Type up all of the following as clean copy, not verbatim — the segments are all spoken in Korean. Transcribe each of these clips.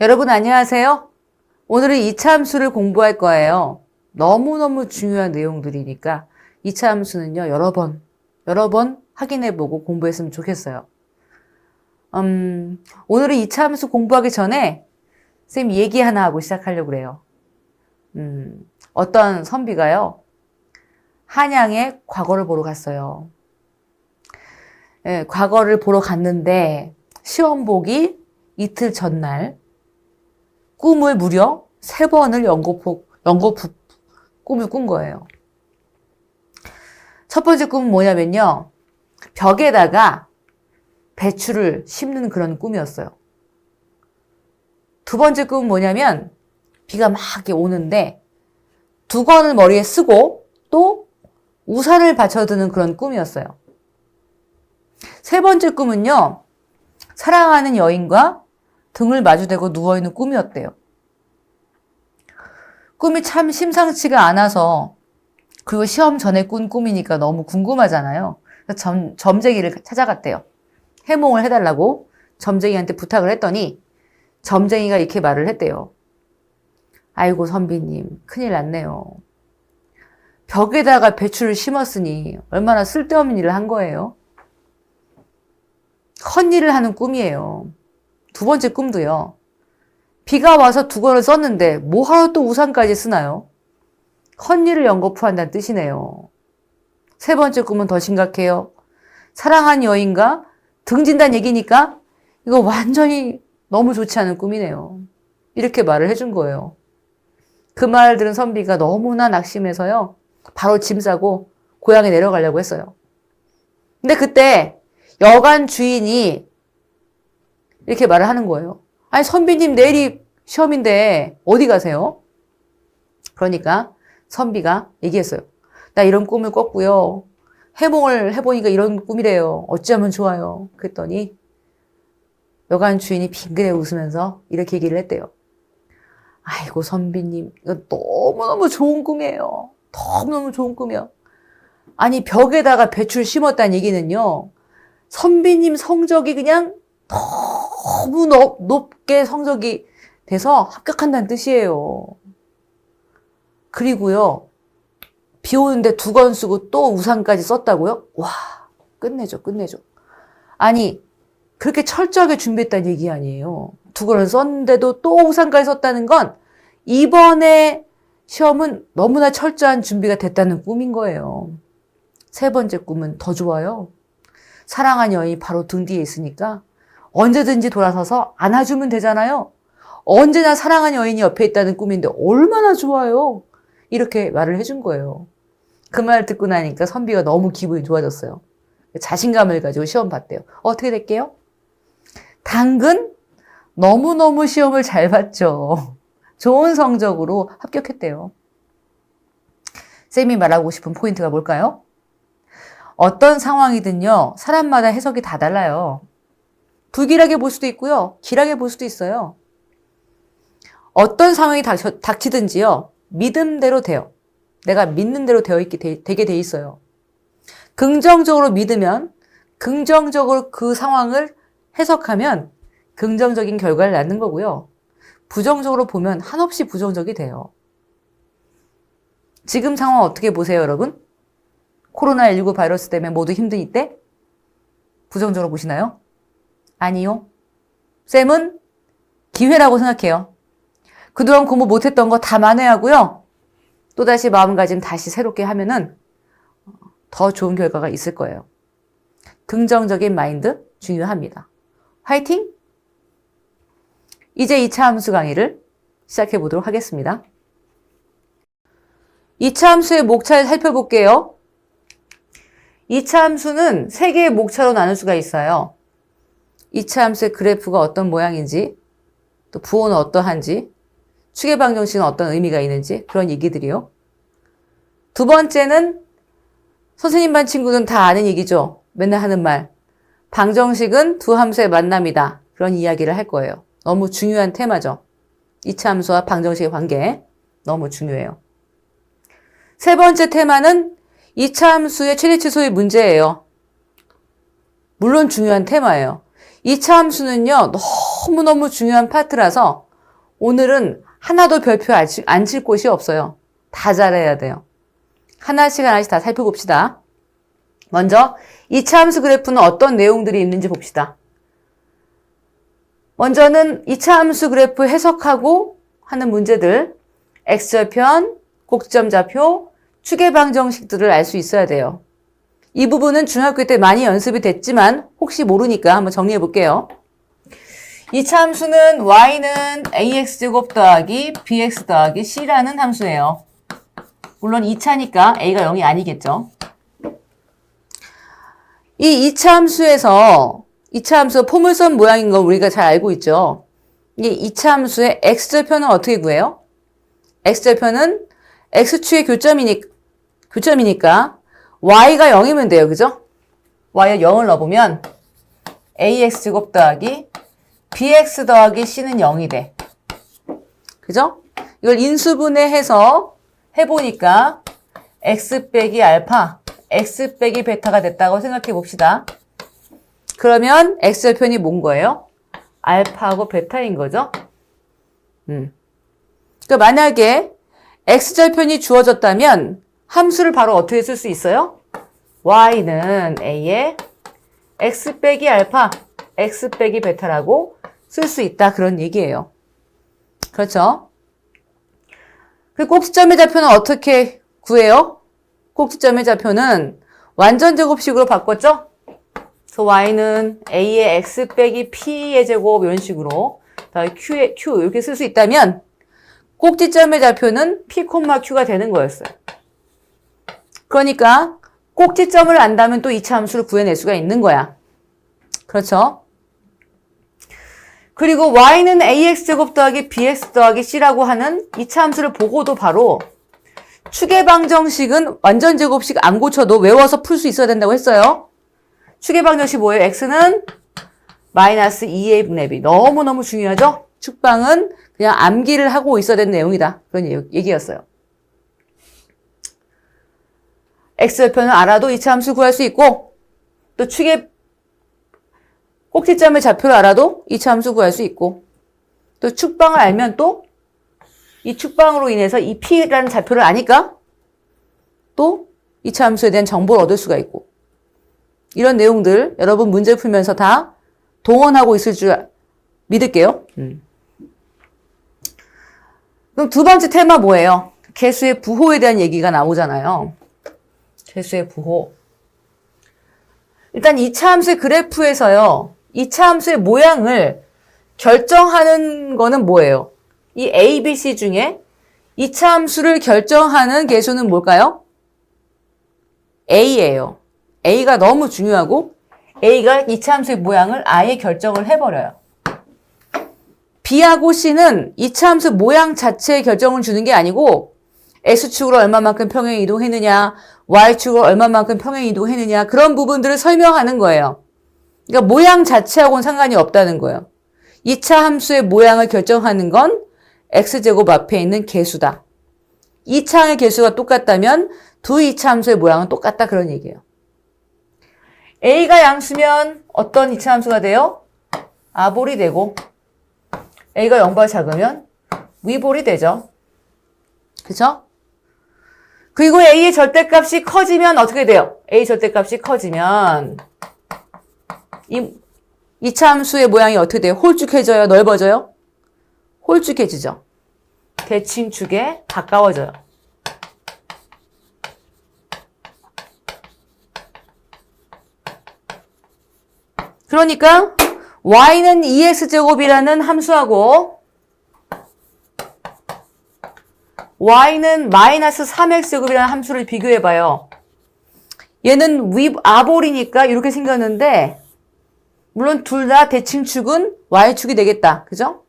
여러분 안녕하세요. 오늘은 2차 함수를 공부할 거예요. 너무너무 중요한 내용들이니까 2차 함수는요, 여러 번 확인해보고 공부했으면 좋겠어요. 오늘은 2차 함수 공부하기 전에 쌤 얘기 하나 하고 시작하려고 그래요. 어떤 선비가요, 한양에 과거를 보러 갔어요. 예, 과거를 보러 갔는데 시험 보기 이틀 전날 꿈을 무려 3번을 꿈을 꾼 거예요. 첫 번째 꿈은 뭐냐면요, 벽에다가 배추를 심는 그런 꿈이었어요. 두 번째 꿈은 뭐냐면 비가 막 이렇게 오는데 두건을 머리에 쓰고 또 우산을 받쳐드는 그런 꿈이었어요. 세 번째 꿈은요, 사랑하는 여인과 등을 마주대고 누워있는 꿈이었대요. 꿈이 참 심상치가 않아서, 그리고 시험 전에 꾼 꿈이니까 너무 궁금하잖아요. 그래서 점쟁이를 찾아갔대요. 해몽을 해달라고 점쟁이한테 부탁을 했더니 점쟁이가 이렇게 말을 했대요. 아이고 선비님, 큰일 났네요. 벽에다가 배추를 심었으니 얼마나 쓸데없는 일을 한 거예요. 헛일을 하는 꿈이에요. 두 번째 꿈도요, 비가 와서 두건을 썼는데 뭐하러 또 우산까지 쓰나요? 헛일을 연거푸한다는 뜻이네요. 세 번째 꿈은 더 심각해요. 사랑한 여인과 등진다는 얘기니까 이거 완전히 너무 좋지 않은 꿈이네요. 이렇게 말을 해준 거예요. 그 말을 들은 선비가 너무나 낙심해서요, 바로 짐 싸고 고향에 내려가려고 했어요. 근데 그때 여관 주인이 이렇게 말을 하는 거예요. 아니 선비님, 내일이 시험인데 어디 가세요? 그러니까 선비가 얘기했어요. 나 이런 꿈을 꿨고요, 해몽을 해보니까 이런 꿈이래요. 어찌하면 좋아요? 그랬더니 여관 주인이 빙그레 웃으면서 이렇게 얘기를 했대요. 아이고 선비님, 이거 너무너무 좋은 꿈이에요. 너무너무 좋은 꿈이요. 아니 벽에다가 배추를 심었다는 얘기는요, 선비님 성적이 그냥 너무 높게 성적이 돼서 합격한다는 뜻이에요. 그리고요, 비 오는데 두건 쓰고 또 우산까지 썼다고요? 와, 끝내줘. 아니 그렇게 철저하게 준비했다는 얘기 아니에요. 두건을 썼는데도 또 우산까지 썼다는 건 이번에 시험은 너무나 철저한 준비가 됐다는 꿈인 거예요. 세 번째 꿈은 더 좋아요. 사랑한 여인이 바로 등 뒤에 있으니까 언제든지 돌아서서 안아주면 되잖아요. 언제나 사랑한 여인이 옆에 있다는 꿈인데 얼마나 좋아요. 이렇게 말을 해준 거예요. 그 말 듣고 나니까 선비가 너무 기분이 좋아졌어요. 자신감을 가지고 시험 봤대요. 어떻게 될게요? 당근 너무너무 시험을 잘 봤죠. 좋은 성적으로 합격했대요. 쌤이 말하고 싶은 포인트가 뭘까요? 어떤 상황이든요, 사람마다 해석이 다 달라요. 불길하게 볼 수도 있고요, 길하게 볼 수도 있어요. 어떤 상황이 닥치든지요, 믿음대로 돼요. 내가 믿는 대로 되게 돼 있어요. 긍정적으로 믿으면, 긍정적으로 그 상황을 해석하면 긍정적인 결과를 낳는 거고요. 부정적으로 보면 한없이 부정적이 돼요. 지금 상황 어떻게 보세요, 여러분? 코로나19 바이러스 때문에 모두 힘든 이때? 부정적으로 보시나요? 아니요. 쌤은 기회라고 생각해요. 그동안 공부 못했던 거 다 만회하고요, 또다시 마음가짐 다시 새롭게 하면은 더 좋은 결과가 있을 거예요. 긍정적인 마인드 중요합니다. 화이팅! 이제 2차 함수 강의를 시작해 보도록 하겠습니다. 2차 함수의 목차를 살펴볼게요. 2차 함수는 3개의 목차로 나눌 수가 있어요. 2차 함수의 그래프가 어떤 모양인지, 또 부호는 어떠한지, 추계 방정식은 어떤 의미가 있는지, 그런 얘기들이요. 두 번째는 선생님 반 친구는 다 아는 얘기죠. 맨날 하는 말. 방정식은 두 함수의 만남이다. 그런 이야기를 할 거예요. 너무 중요한 테마죠. 2차 함수와 방정식의 관계. 너무 중요해요. 세 번째 테마는 2차 함수의 최대치수의 문제예요. 물론 중요한 테마예요. 2차 함수는요, 너무너무 중요한 파트라서 오늘은 하나도 별표 안 칠 곳이 없어요. 다 잘해야 돼요. 하나씩 하나씩 다 살펴봅시다. 먼저 2차 함수 그래프는 어떤 내용들이 있는지 봅시다. 먼저는 2차 함수 그래프 해석하고 하는 문제들, x절편, 꼭지점 좌표, 추계 방정식들을 알 수 있어야 돼요. 이 부분은 중학교 때 많이 연습이 됐지만 혹시 모르니까 한번 정리해 볼게요. 2차 함수는 y는 ax제곱 더하기 bx 더하기 c라는 함수예요. 물론 2차니까 a가 0이 아니겠죠. 이 2차 함수에서 2차 함수가 포물선 모양인 거 우리가 잘 알고 있죠. 이 2차 함수의 x절편은 어떻게 구해요? x절편은 x축의 교점이니까 y가 0이면 돼요. 그죠? y에 0을 넣어보면 ax제곱 더하기 bx 더하기 c는 0이 돼. 그죠? 이걸 인수분해해서 해보니까 x 빼기 알파, x 빼기 베타가 됐다고 생각해 봅시다. 그러면 x절편이 뭔 거예요? 알파하고 베타인 거죠? 그러니까 만약에 x절편이 주어졌다면 함수를 바로 어떻게 쓸 수 있어요? y는 a에 x 빼기 알파, x 빼기 베타라고 쓸 수 있다. 그런 얘기예요. 그렇죠? 그 꼭지점의 좌표는 어떻게 구해요? 꼭지점의 좌표는 완전제곱식으로 바꿨죠? 그래서 y는 a의 x 빼기 p의 제곱 이런 식으로 q의 q 이렇게 쓸 수 있다면 꼭지점의 좌표는 p, q가 되는 거였어요. 그러니까 꼭지점을 안다면 또 2차 함수를 구해낼 수가 있는 거야. 그렇죠? 그리고 y는 ax제곱 더하기 bx 더하기 c라고 하는 2차 함수를 보고도 바로 추계방정식은 완전제곱식 안 고쳐도 외워서 풀 수 있어야 된다고 했어요. 추계방정식 뭐예요? x는 마이너스 2a 분의 b. 너무너무 중요하죠? 축방은 그냥 암기를 하고 있어야 되는 내용이다. 그런 얘기였어요. x절편을 알아도 2차 함수 구할 수 있고 또 꼭지점의 좌표를 알아도 2차 함수 구할 수 있고 또 축방을 알면 또 이 축방으로 인해서 이 p라는 좌표를 아니까 또 2차 함수에 대한 정보를 얻을 수가 있고 이런 내용들 여러분 문제 풀면서 다 동원하고 있을 줄 믿을게요. 그럼 두 번째 테마 뭐예요? 개수의 부호에 대한 얘기가 나오잖아요. 개수의 부호. 일단 2차 함수의 그래프에서요. 2차 함수의 모양을 결정하는 거는 뭐예요? 이 A, B, C 중에 2차 함수를 결정하는 개수는 뭘까요? A예요. A가 너무 중요하고 A가 2차 함수의 모양을 아예 결정을 해버려요. B하고 C는 2차 함수 모양 자체에 결정을 주는 게 아니고 X축으로 얼마만큼 평행 이동했느냐, Y축으로 얼마만큼 평행 이동했느냐 그런 부분들을 설명하는 거예요. 그러니까 모양 자체하고는 상관이 없다는 거예요. 2차 함수의 모양을 결정하는 건 X제곱 앞에 있는 개수다. 2차의 개수가 똑같다면 두 2차 함수의 모양은 똑같다 그런 얘기예요. A가 양수면 어떤 2차 함수가 돼요? 아볼이 되고 A가 0보다 작으면 위볼이 되죠. 그쵸? 그리고 A의 절대값이 커지면 어떻게 돼요? A 절대값이 커지면 이 2차 함수의 모양이 어떻게 돼요? 홀쭉해져요? 넓어져요? 홀쭉해지죠. 대칭축에 가까워져요. 그러니까 y는 2x제곱이라는 함수하고 y는 마이너스 3x제곱이라는 함수를 비교해봐요. 얘는 아볼이니까 이렇게 생겼는데 물론 둘 다 대칭축은 y축이 되겠다. 그죠?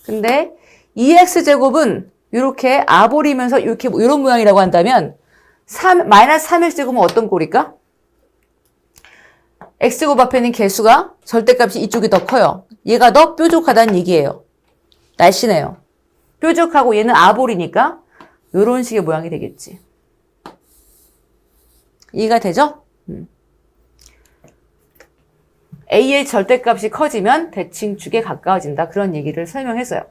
근데 2x제곱은 이렇게 아볼이면서 이렇게 이런 모양이라고 한다면 마이너스 3x제곱은 어떤 꼴일까? x제곱 앞에 있는 개수가 절대값이 이쪽이 더 커요. 얘가 더 뾰족하다는 얘기예요. 날씬해요. 뾰족하고 얘는 아볼이니까 이런 식의 모양이 되겠지. 이해가 되죠? A의 절대값이 커지면 대칭축에 가까워진다. 그런 얘기를 설명했어요.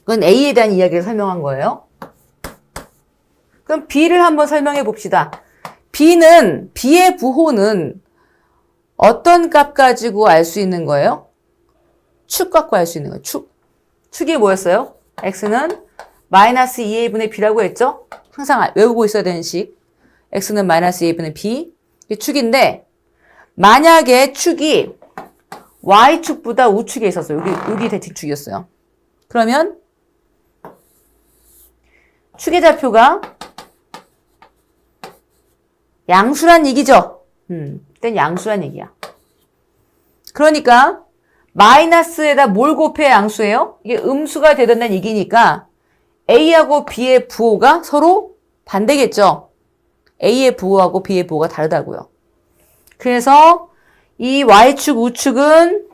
그건 A에 대한 이야기를 설명한 거예요. 그럼 B를 한번 설명해 봅시다. B의 부호는 어떤 값 가지고 알 수 있는 거예요? 축 갖고 알 수 있는 거예요. 축이 뭐였어요? X는 마이너스 2a분의 b라고 했죠? 항상 외우고 있어야 되는 식. X는 마이너스 2a분의 b. 이게 축인데, 만약에 축이 Y축보다 우축에 있었어요. 여기 대칭축이었어요. 그러면 축의 좌표가 양수란 얘기죠? 일단 양수란 얘기야. 그러니까 마이너스에다 뭘 곱해야 양수예요? 이게 음수가 되던다는 얘기니까 A하고 B의 부호가 서로 반대겠죠? A의 부호하고 B의 부호가 다르다고요. 그래서 이 Y축, 우축은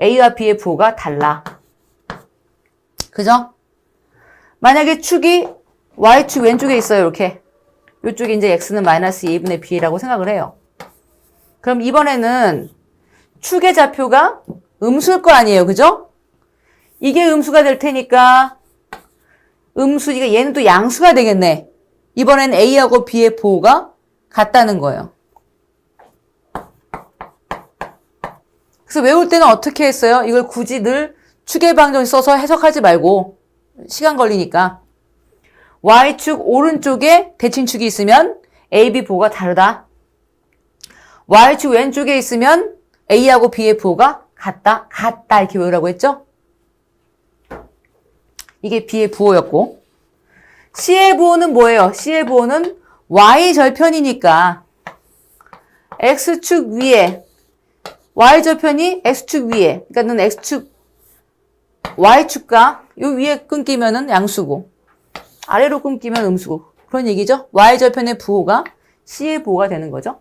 A와 B의 부호가 달라. 그죠? 만약에 축이 Y축 왼쪽에 있어요. 이렇게. 이쪽에 이제 X는 마이너스 2분의 B라고 생각을 해요. 그럼 이번에는 축의 좌표가 음수일 거 아니에요. 그죠? 이게 음수가 될 테니까 음수니까 얘는 또 양수가 되겠네. 이번엔 A하고 B의 부호가 같다는 거예요. 그래서 외울 때는 어떻게 했어요? 이걸 굳이 늘 축의 방정식 써서 해석하지 말고 시간 걸리니까 Y축 오른쪽에 대칭축이 있으면 A, B 부호가 다르다. Y축 왼쪽에 있으면 A하고 B의 부호가 같다 이렇게 외우라고 했죠? 이게 B의 부호였고 C의 부호는 뭐예요? C의 부호는 Y절편이니까 X축 위에 Y절편이 X축 위에 그러니까 X축 Y축과 요 위에 끊기면은 양수고 아래로 끊기면 음수고 그런 얘기죠? Y절편의 부호가 C의 부호가 되는 거죠.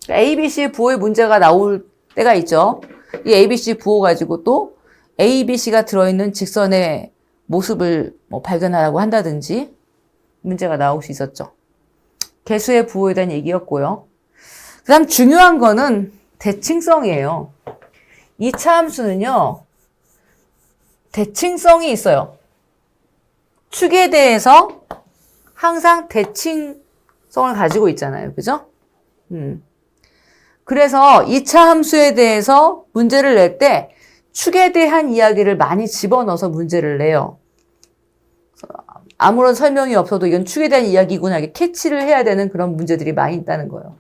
그러니까 ABC의 부호의 문제가 나올 때가 있죠. 이 ABC 부호 가지고 또 ABC가 들어있는 직선의 모습을 발견하라고 한다든지 문제가 나올 수 있었죠. 개수의 부호에 대한 얘기였고요. 그 다음 중요한 거는 대칭성이에요. 2차 함수는요. 대칭성이 있어요. 축에 대해서 항상 대칭성을 가지고 있잖아요. 그죠? 그래서 2차 함수에 대해서 문제를 낼 때 축에 대한 이야기를 많이 집어넣어서 문제를 내요. 아무런 설명이 없어도 이건 축에 대한 이야기구나 이렇게 캐치를 해야 되는 그런 문제들이 많이 있다는 거예요.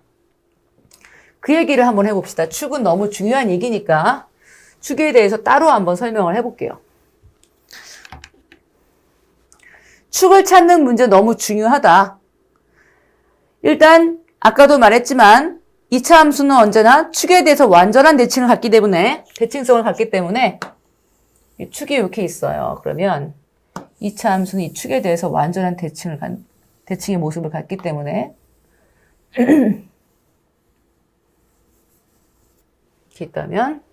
그 얘기를 한번 해봅시다. 축은 너무 중요한 얘기니까 축에 대해서 따로 한번 설명을 해볼게요. 축을 찾는 문제 너무 중요하다. 일단 아까도 말했지만 2차 함수는 언제나 축에 대해서 완전한 대칭을 갖기 때문에 대칭성을 갖기 때문에 축이 이렇게 있어요. 그러면 2차 함수는 이 축에 대해서 완전한 대칭의 모습을 갖기 때문에 이렇게 있다면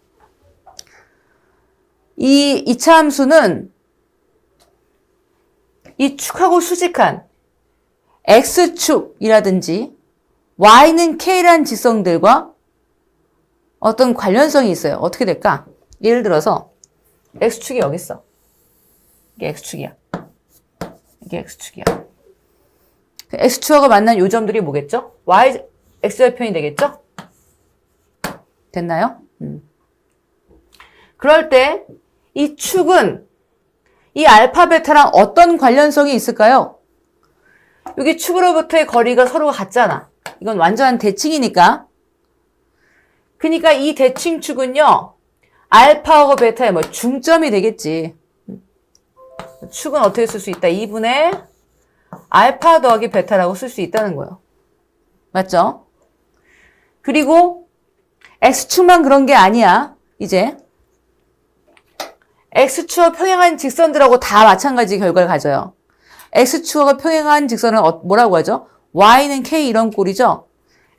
이 2차 함수는 이 축하고 수직한 X축이라든지 Y는 K라는 직선들과 어떤 관련성이 있어요. 어떻게 될까? 예를 들어서 X축이 여기 있어. 이게 X축이야. 이게 X축이야. X축하고 만난 요 점들이 뭐겠죠? X절편이 되겠죠? 됐나요? 그럴 때 이 축은 이 알파, 베타랑 어떤 관련성이 있을까요? 여기 축으로부터의 거리가 서로가 같잖아. 이건 완전한 대칭이니까. 그러니까 이 대칭축은요. 알파하고 베타의 중점이 되겠지. 축은 어떻게 쓸 수 있다? 2분의 알파 더하기 베타라고 쓸 수 있다는 거예요. 맞죠? 그리고 X축만 그런 게 아니야. 이제 X축과 평행한 직선들하고 다 마찬가지 결과를 가져요. X축하고 평행한 직선은 뭐라고 하죠? Y는 K 이런 꼴이죠?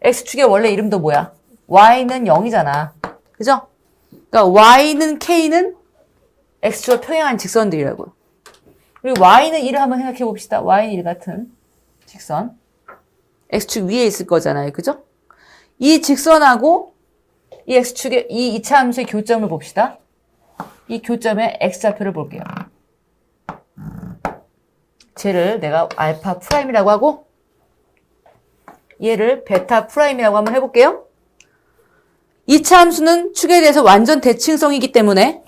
X축의 원래 이름도 뭐야? Y는 0이잖아. 그죠? 그러니까 Y는 K는 X축과 평행한 직선들이라고요. 그리고 Y는 1을 한번 생각해 봅시다. Y는 1 같은 직선. X축 위에 있을 거잖아요. 그죠? 이 직선하고 이 X축의 이 2차 함수의 교점을 봅시다. 이 교점의 X좌표를 볼게요. 쟤를 내가 알파 프라임이라고 하고 얘를 베타 프라임이라고 한번 해볼게요. 2차 함수는 축에 대해서 완전 대칭성이기 때문에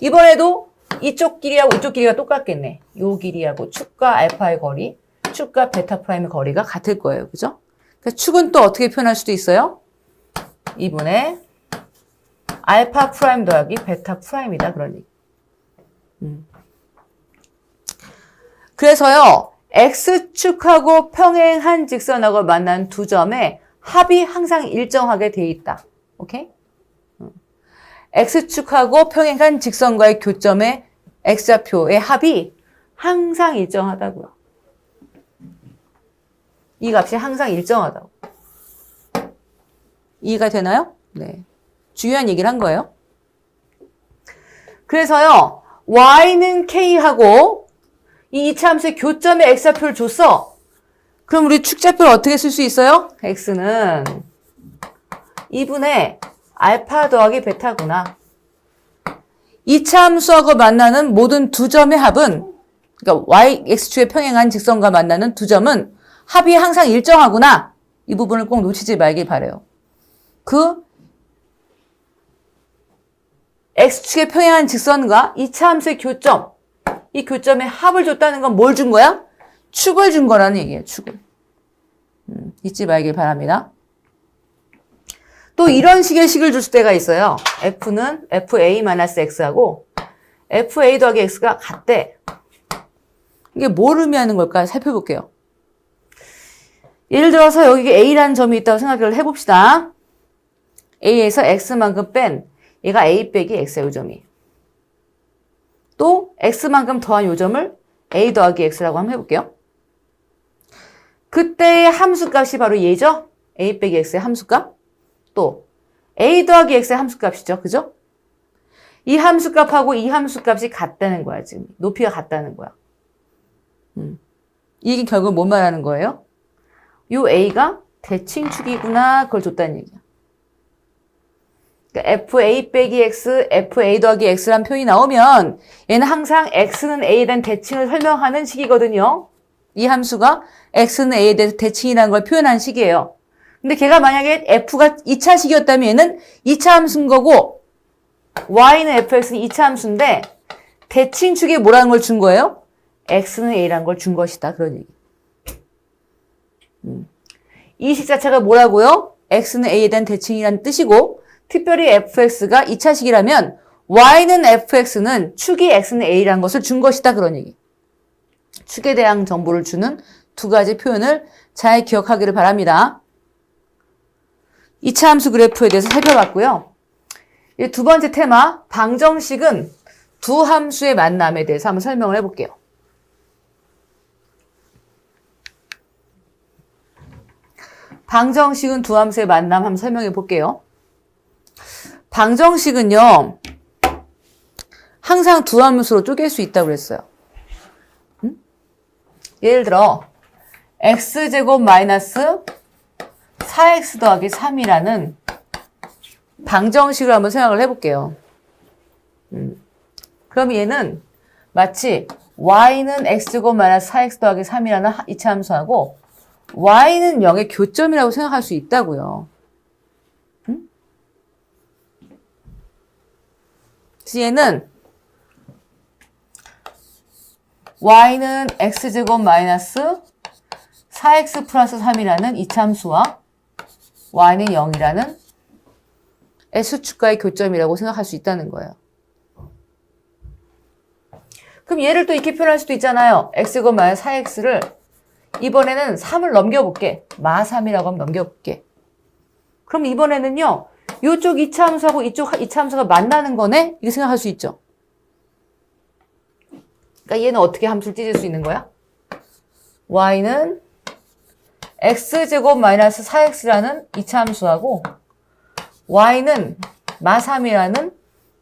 이번에도 이쪽 길이하고 이쪽 길이가 똑같겠네. 요 길이하고 축과 알파의 거리, 축과 베타 프라임의 거리가 같을 거예요. 그죠? 그래서 축은 또 어떻게 표현할 수도 있어요? 2분의 알파 프라임 더하기 베타 프라임이다. 그런 얘기. 그래서요. X축하고 평행한 직선하고 만난 두 점의 합이 항상 일정하게 돼 있다. 오케이? X축하고 평행한 직선과의 교점의 X좌표의 합이 항상 일정하다고요. 이 값이 항상 일정하다고. 이해가 되나요? 네. 중요한 얘기를 한 거예요. 그래서요. Y는 K하고 이 이차 함수의 교점의 X좌표를 줬어. 그럼 우리 축좌표를 어떻게 쓸 수 있어요? X는 2분의 알파 더하기 베타구나. 이차 함수하고 만나는 모든 두 점의 합은, 그러니까 y, x축에 평행한 직선과 만나는 두 점은 합이 항상 일정하구나. 이 부분을 꼭 놓치지 말길 바래요. 그 x축에 평행한 직선과 이차 함수의 교점, 이 교점의 합을 줬다는 건 뭘 준 거야? 축을 준 거라는 얘기예요. 축을. 잊지 말길 바랍니다. 또 이런 식의 식을 줄 때가 있어요. f는 fa-x하고 fa 더하기 x가 같대. 이게 뭘 의미하는 걸까 살펴볼게요. 예를 들어서 여기 a라는 점이 있다고 생각을 해봅시다. a에서 x만큼 뺀 얘가 a 빼기 x야, 요 점이. 또 x만큼 더한 요 점을 a 더하기 x라고 한번 해볼게요. 그때의 함수값이 바로 얘죠? a 빼기 x의 함수값. 또 a 더하기 x의 함수값이죠. 그죠? 이 함수값하고 이 함수값이 같다는 거야. 지금 높이가 같다는 거야. 이게 결국 뭔 말하는 거예요? 요 a가 대칭축이구나. 그걸 줬다는 얘기야. 그러니까 fa 빼기 x, fa 더하기 x란 표현이 나오면 얘는 항상 x는 a에 대한 대칭을 설명하는 식이거든요. 이 함수가 x는 a에 대해서 대칭이라는 걸 표현한 식이에요. 근데 걔가 만약에 f가 2차식이었다면 얘는 2차 함수인 거고 y는 fx는 2차 함수인데 대칭축에 뭐라는 걸 준 거예요? x는 a라는 걸 준 것이다. 그런 얘기. 이 식 자체가 뭐라고요? x는 a에 대한 대칭이라는 뜻이고 특별히 fx가 2차식이라면 y는 fx는 축이 x는 a라는 것을 준 것이다. 그런 얘기. 축에 대한 정보를 주는 두 가지 표현을 잘 기억하기를 바랍니다. 2차 함수 그래프에 대해서 살펴봤고요. 이 두 번째 테마, 방정식은 두 함수의 만남에 대해서 한번 설명을 해볼게요. 방정식은 두 함수의 만남 한번 설명해 볼게요. 방정식은요, 항상 두 함수로 쪼갤 수 있다고 그랬어요. 예를 들어, x제곱 마이너스 4x 더하기 3이라는 방정식을 한번 생각을 해볼게요. 그럼 얘는 마치 y는 x제곱 마이너스 4x 더하기 3이라는 이차 함수하고 y는 0의 교점이라고 생각할 수 있다고요. 그래서 얘는 y는 x제곱 마이너스 4x 플러스 3이라는 이차 함수와 y는 0이라는 S축과의 교점이라고 생각할 수 있다는 거예요. 그럼 얘를 또 이렇게 표현할 수도 있잖아요. x제곱 마이너스 4x를 이번에는 3을 넘겨볼게. 마3이라고 하면 넘겨볼게. 그럼 이번에는요. 이쪽 2차 함수하고 이쪽 2차 함수가 만나는 거네? 이렇게 생각할 수 있죠. 그러니까 얘는 어떻게 함수를 찢을 수 있는 거야? y는 x제곱 마이너스 4x라는 2차 함수하고 y는 마3이라는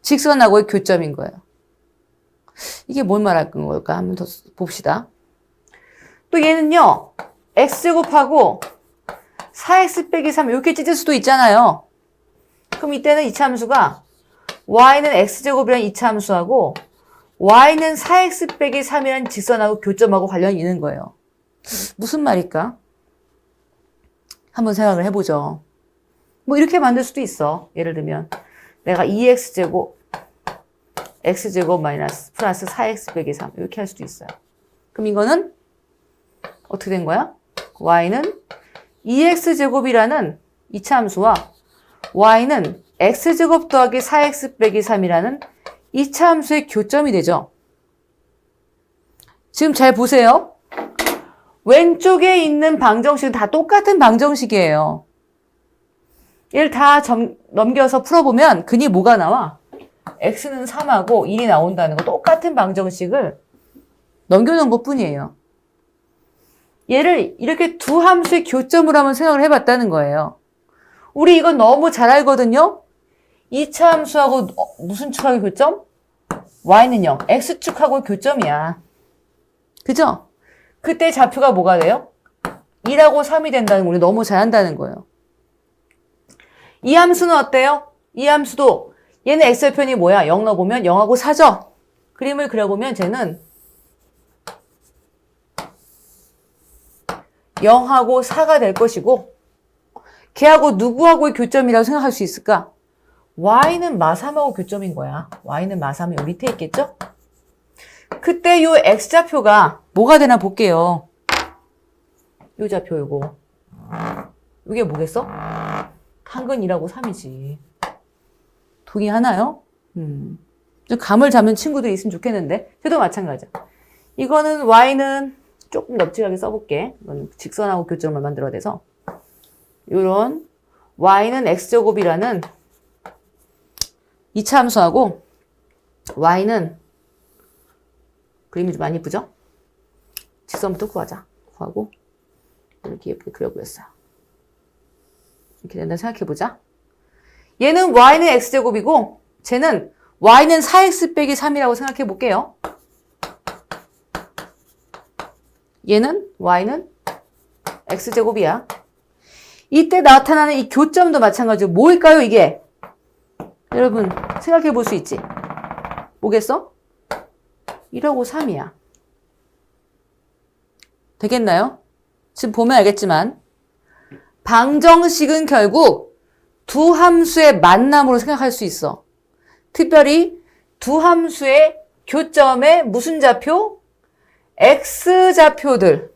직선하고의 교점인 거예요. 이게 뭔 말할 걸까? 한번 더 봅시다. 또 얘는요. x제곱하고 4x 빼기 3 이렇게 찢을 수도 있잖아요. 그럼 이때는 2차 함수가 y는 x제곱이라는 2차 함수하고 y는 4x 빼기 3이라는 직선하고 교점하고 관련이 있는 거예요. 무슨 말일까? 한번 생각을 해보죠. 뭐 이렇게 만들 수도 있어. 예를 들면 내가 2x제곱 x제곱 마이너스 플러스 4x 빼기 3 이렇게 할 수도 있어요. 그럼 이거는 어떻게 된 거야? y는 2x제곱이라는 이차함수와 y는 x제곱 더하기 4x 빼기 3이라는 이차함수의 교점이 되죠. 지금 잘 보세요. 왼쪽에 있는 방정식은 다 똑같은 방정식이에요. 얘를 다 넘겨서 풀어보면 근이 뭐가 나와? x는 3하고 1이 나온다는 거 똑같은 방정식을 넘겨놓은 것 뿐이에요. 얘를 이렇게 두 함수의 교점으로 한번 생각을 해봤다는 거예요. 우리 이건 너무 잘 알거든요. 2차 함수하고 무슨 축하고 교점? y는 0, x축하고 교점이야. 그죠? 그때 좌표가 뭐가 돼요? 2하고 3이 된다는 거 우리 너무 잘 안다는 거예요. 이 함수는 어때요? 이 함수도 얘는 x절편이 뭐야? 0 넣어보면 0하고 4죠? 그림을 그려보면 쟤는 0하고 4가 될 것이고 걔하고 누구하고의 교점이라고 생각할 수 있을까? y는 마3하고 교점인 거야. y는 마3이 여기 밑에 있겠죠? 그때 요 x좌표가 뭐가 되나 볼게요. 요 좌표 요거. 이게 뭐겠어? 한근 1하고 3이지. 동의하나요? 좀 감을 잡는 친구들이 있으면 좋겠는데. 저도 마찬가지야. 이거는 y는 조금 넙직하게 써볼게. 이건 직선하고 교점을 만들어야 돼서. 요런 y는 x제곱이라는 이차 함수하고 y는 그림이 좀 많이 이쁘죠? 직선부터 구하자. 구하고 이렇게 예쁘게 그려보였어요. 이렇게 된다 생각해보자. 얘는 y는 x제곱이고 쟤는 y는 4x 빼기 3이라고 생각해볼게요. 얘는 y는 x제곱이야. 이때 나타나는 이 교점도 마찬가지고 뭐일까요 이게? 여러분 생각해 볼 수 있지? 뭐겠어? 1하고 3이야. 되겠나요? 지금 보면 알겠지만 방정식은 결국 두 함수의 만남으로 생각할 수 있어. 특별히 두 함수의 교점의 무슨 좌표? x좌표들.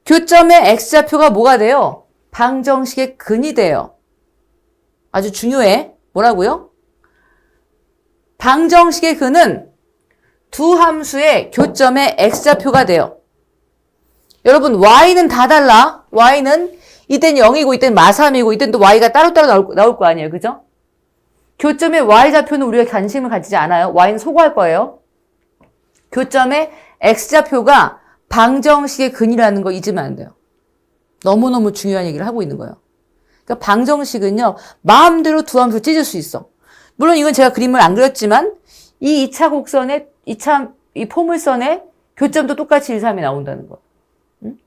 교점의 x좌표가 뭐가 돼요? 방정식의 근이 돼요. 아주 중요해. 뭐라고요? 방정식의 근은 두 함수의 교점의 x좌표가 돼요. 여러분 y는 다 달라. y는 이땐 0이고 이땐 마3이고 이땐 또 y가 따로따로 나올 거 아니에요. 그죠? 교점의 y좌표는 우리가 관심을 가지지 않아요. y는 소거할 거예요. 교점의 x좌표가 방정식의 근이라는 거 잊으면 안 돼요. 너무너무 중요한 얘기를 하고 있는 거예요. 그러니까 방정식은요. 마음대로 두 함수 찢을 수 있어. 물론 이건 제가 그림을 안 그렸지만 이 2차 곡선에 이 포물선에 교점도 똑같이 1, 3이 나온다는 거. 응?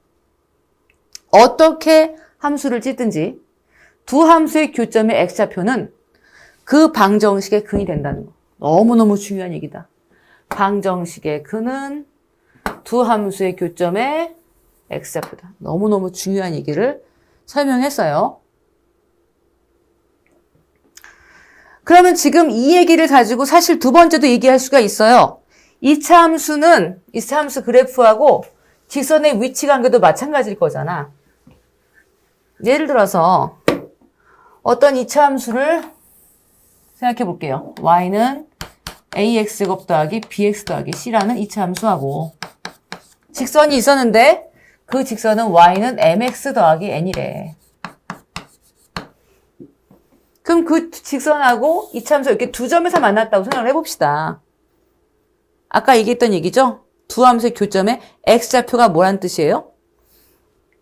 어떻게 함수를 찢든지 두 함수의 교점의 x좌표는 그 방정식의 근이 된다는 거. 너무너무 중요한 얘기다. 방정식의 근은 두 함수의 교점의 x좌표다. 너무너무 중요한 얘기를 설명했어요. 그러면 지금 이 얘기를 가지고 사실 두 번째도 얘기할 수가 있어요. 2차 함수 그래프하고 직선의 위치 관계도 마찬가지일 거잖아. 예를 들어서 어떤 2차 함수를 생각해 볼게요. y는 ax제곱 더하기 bx 더하기 c라는 2차 함수하고 직선이 있었는데 그 직선은 y는 mx 더하기 n이래. 그럼 그 직선하고 2차 함수 이렇게 두 점에서 만났다고 생각을 해봅시다. 아까 얘기했던 얘기죠? 두 함수의 교점에 x좌표가 뭐란 뜻이에요?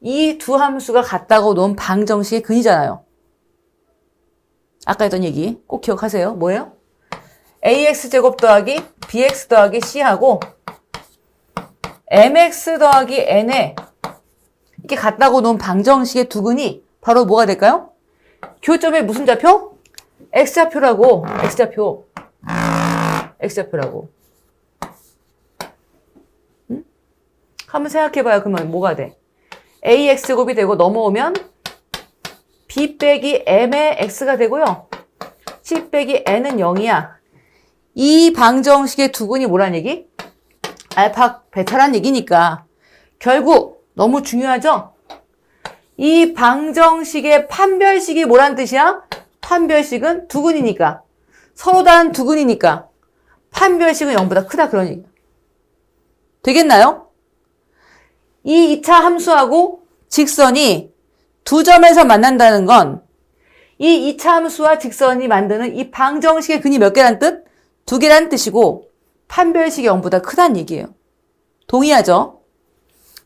이 두 함수가 같다고 놓은 방정식의 근이잖아요. 아까 했던 얘기 꼭 기억하세요. 뭐예요? ax제곱 더하기 bx 더하기 c하고 mx 더하기 n에 이렇게 같다고 놓은 방정식의 두 근이 바로 뭐가 될까요? 교점의 무슨 좌표? x좌표라고. x좌표. X좌표라고. 응? 한번 생각해봐요. 그러면 뭐가 돼? AX제곱이 되고 넘어오면 B 빼기 M의 X가 되고요. C 빼기 N은 0이야. 이 방정식의 두근이 뭐란 얘기? 알파, 베타란 얘기니까. 결국 너무 중요하죠? 이 방정식의 판별식이 뭐란 뜻이야? 판별식은 두근이니까. 서로 다른 두근이니까. 판별식은 0보다 크다 그런 얘기야. 되겠나요? 이 2차 함수하고 직선이 두 점에서 만난다는 건 이 2차 함수와 직선이 만드는 이 방정식의 근이 몇 개란 뜻? 2개란 뜻이고 판별식이 0보다 크다는 얘기예요. 동의하죠?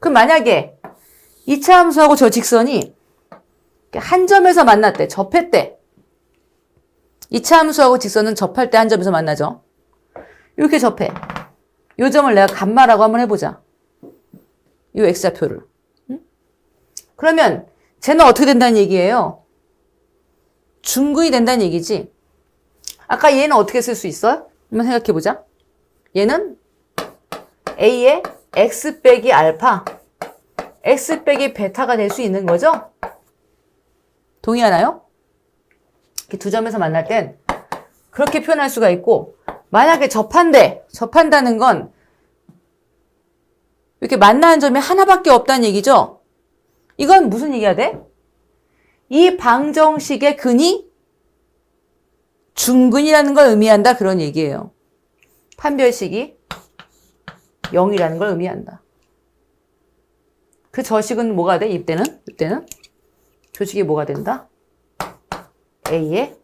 그럼 만약에 2차 함수하고 저 직선이 한 점에서 만났대. 접했대. 2차 함수하고 직선은 접할 때 한 점에서 만나죠. 이렇게 접해. 이 점을 내가 감마라고 한번 해보자. 이 X좌표를. 응? 그러면 쟤는 어떻게 된다는 얘기예요? 중근이 된다는 얘기지. 아까 얘는 어떻게 쓸 수 있어요? 한번 생각해보자. 얘는 A의 X 빼기 알파, X 빼기 베타가 될 수 있는 거죠? 동의하나요? 이렇게 두 점에서 만날 땐 그렇게 표현할 수가 있고, 만약에 접한다는 건 이렇게 만나는 점이 하나밖에 없다는 얘기죠? 이건 무슨 얘기가 돼? 이 방정식의 근이 중근이라는 걸 의미한다 그런 얘기예요. 판별식이 0이라는 걸 의미한다. 그 저식은 뭐가 돼? 이때는 조식이 뭐가 된다? A의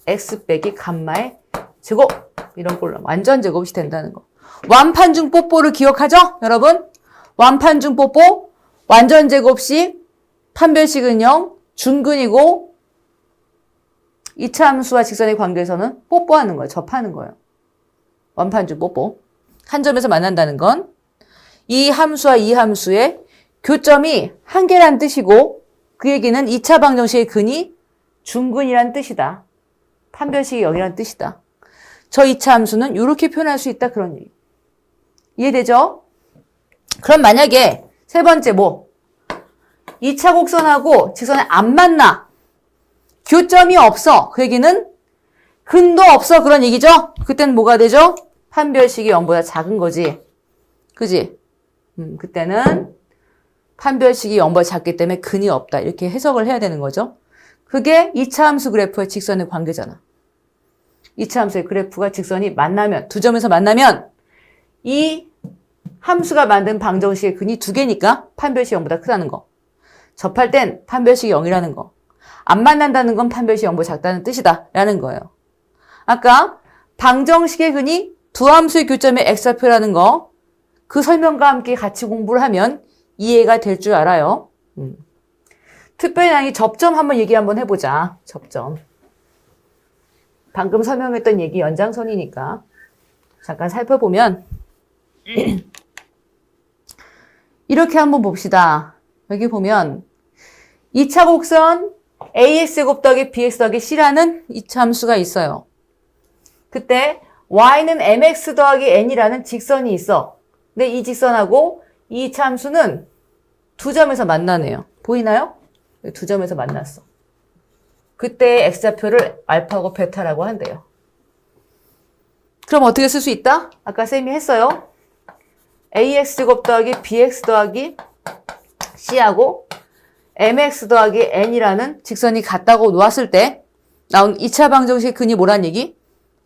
X 빼기 감마의 제곱 이런 꼴로 완전 제곱이 된다는 거. 완판중 뽀뽀를 기억하죠? 여러분? 완판중 뽀뽀 완전 제곱식 판별식은 0 중근이고 2차 함수와 직선의 관계에서는 뽀뽀하는 거예요. 접하는 거예요. 완판중 뽀뽀. 한 점에서 만난다는 건 이 함수와 이 함수의 교점이 한 개란 뜻이고 그 얘기는 2차 방정식의 근이 중근이란 뜻이다. 판별식이 0이란 뜻이다. 저 2차 함수는 이렇게 표현할 수 있다. 그런 얘기. 이해되죠? 그럼 만약에 세 번째 뭐? 2차 곡선하고 직선이 안 만나. 교점이 없어. 그 얘기는 근도 없어. 그런 얘기죠? 그때는 뭐가 되죠? 판별식이 0보다 작은 거지. 그지? 그때는 판별식이 0보다 작기 때문에 근이 없다. 이렇게 해석을 해야 되는 거죠. 그게 2차 함수 그래프의 직선의 관계잖아. 2차 함수의 그래프가 직선이 만나면, 두 점에서 만나면 이 함수가 만든 방정식의 근이 두 개니까 판별식이 0보다 크다는 거. 접할 땐 판별식이 0이라는 거. 안 만난다는 건 판별식이 0보다 작다는 뜻이다. 라는 거예요. 아까 방정식의 근이 두 함수의 교점의 X좌표라는 거, 그 설명과 함께 같이 공부를 하면 이해가 될 줄 알아요. 특별히 접점 한번 얘기 한번 해보자. 접점. 방금 설명했던 얘기 연장선이니까 잠깐 살펴보면 이렇게 한번 봅시다. 여기 보면 2차 곡선 AX제곱 더하기 BX 더하기 C라는 2차 함수가 있어요. 그때 Y는 MX 더하기 N이라는 직선이 있어. 근데 이 직선하고 이 2차 함수는 두 점에서 만나네요. 보이나요? 두 점에서 만났어. 그때 X좌표를 알파고 베타라고 한대요. 그럼 어떻게 쓸 수 있다? 아까 쌤이 했어요. AX제곱 더하기 BX 더하기 C하고 MX 더하기 N이라는 직선이 같다고 놓았을 때 나온 2차 방정식의 근이 뭐란 얘기?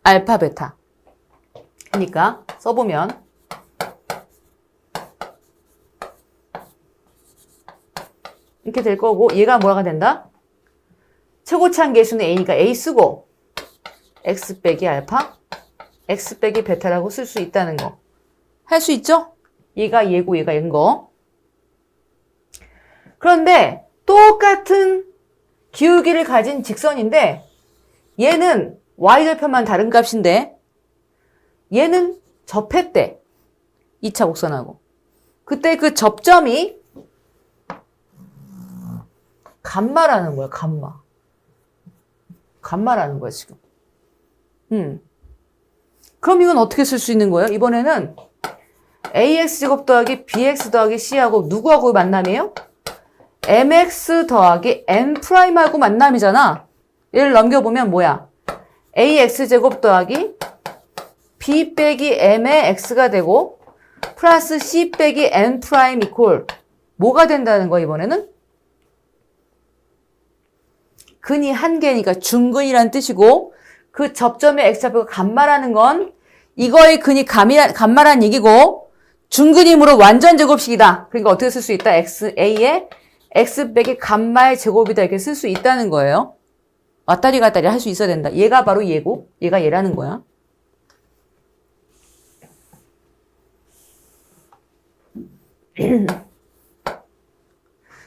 알파, 베타. 그러니까 써보면 이렇게 될 거고 얘가 뭐가 된다? 최고차한 계수는 A니까 A 쓰고 X 빼기 알파, X 빼기 베타라고 쓸 수 있다는 거. 할 수 있죠? 얘가 얘고 얘가 얘인 거. 그런데 똑같은 기울기를 가진 직선인데 얘는 Y절편만 다른 값인데 얘는 접했대. 2차 곡선하고. 그때 그 접점이 감마라는 거야, 감마. 감마라는 거야, 지금. 그럼 이건 어떻게 쓸 수 있는 거예요? 이번에는 ax제곱 더하기 bx 더하기 c하고 누구하고 만남이에요? mx 더하기 n'하고 만남이잖아. 얘를 넘겨보면 뭐야? ax제곱 더하기 b 빼기 m의 x가 되고 플러스 c 빼기 n 프라임 이퀄 뭐가 된다는 거야 이번에는? 근이 한 개니까 중근이라는 뜻이고 그 접점의 x좌표가 간마라는 건 이거의 근이 간마라는 얘기고 중근이므로 완전 제곱식이다. 그러니까 어떻게 쓸 수 있다? a의 x 빼기 간마의 제곱이다 이렇게 쓸 수 있다는 거예요. 왔다리 갔다리 할 수 있어야 된다. 얘가 바로 얘고 얘가 얘라는 거야.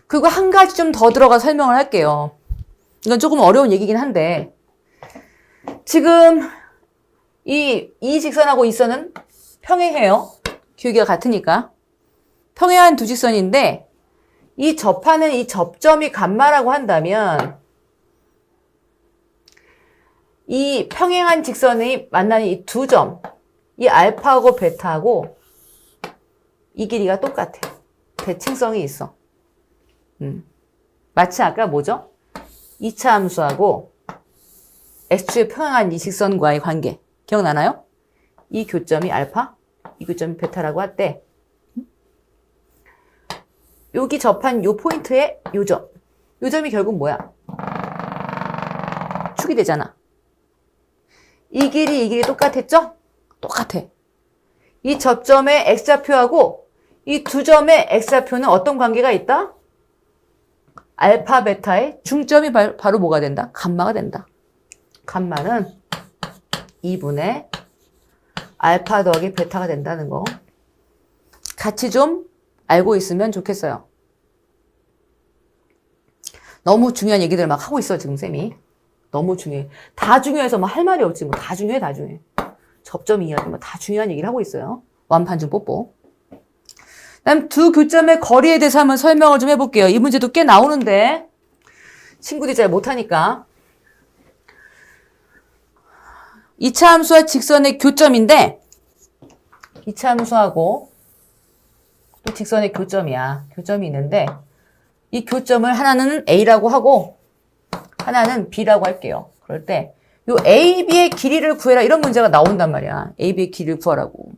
그리고 한 가지 좀 더 들어가 설명을 할게요. 이건 조금 어려운 얘기긴 한데 지금 이 직선하고 이 선은 평행해요. 기울기가 같으니까. 평행한 두 직선인데 이 접하는 이 접점이 간마라고 한다면 이 평행한 직선이 만나는 이 두 점, 이 알파하고 베타하고 이 길이가 똑같아. 대칭성이 있어. 마치 아까 뭐죠? 2차 함수하고 x축에 평행한 이 직선과의 관계. 기억나나요? 이 교점이 알파, 이 교점이 베타라고 할 때 여기 접한 요 포인트의 요 점. 요 점이 결국 뭐야? 축이 되잖아. 이 길이 똑같았죠? 똑같아. 이 접점의 x좌표하고 이 두 점의 x좌표는 어떤 관계가 있다? 알파, 베타의 중점이 바로 뭐가 된다? 감마가 된다. 감마는 2분의 알파 더하기 베타가 된다는 거. 같이 좀 알고 있으면 좋겠어요. 너무 중요한 얘기들 막 하고 있어, 지금 쌤이. 너무 중요해. 다 중요해서 뭐 할 말이 없지. 뭐 다 중요해, 다 중요해. 접점 이야기, 뭐 다 중요한 얘기를 하고 있어요. 완판중 뽀뽀. 그다음 두 교점의 거리에 대해서 한번 설명을 좀 해볼게요. 이 문제도 꽤 나오는데 친구들이 잘 못하니까. 2차 함수와 직선의 교점인데 2차 함수하고 또 직선의 교점이야. 교점이 있는데 이 교점을 하나는 A라고 하고 하나는 B라고 할게요. 그럴 때 요 A, B의 길이를 구해라 이런 문제가 나온단 말이야. A, B의 길이를 구하라고.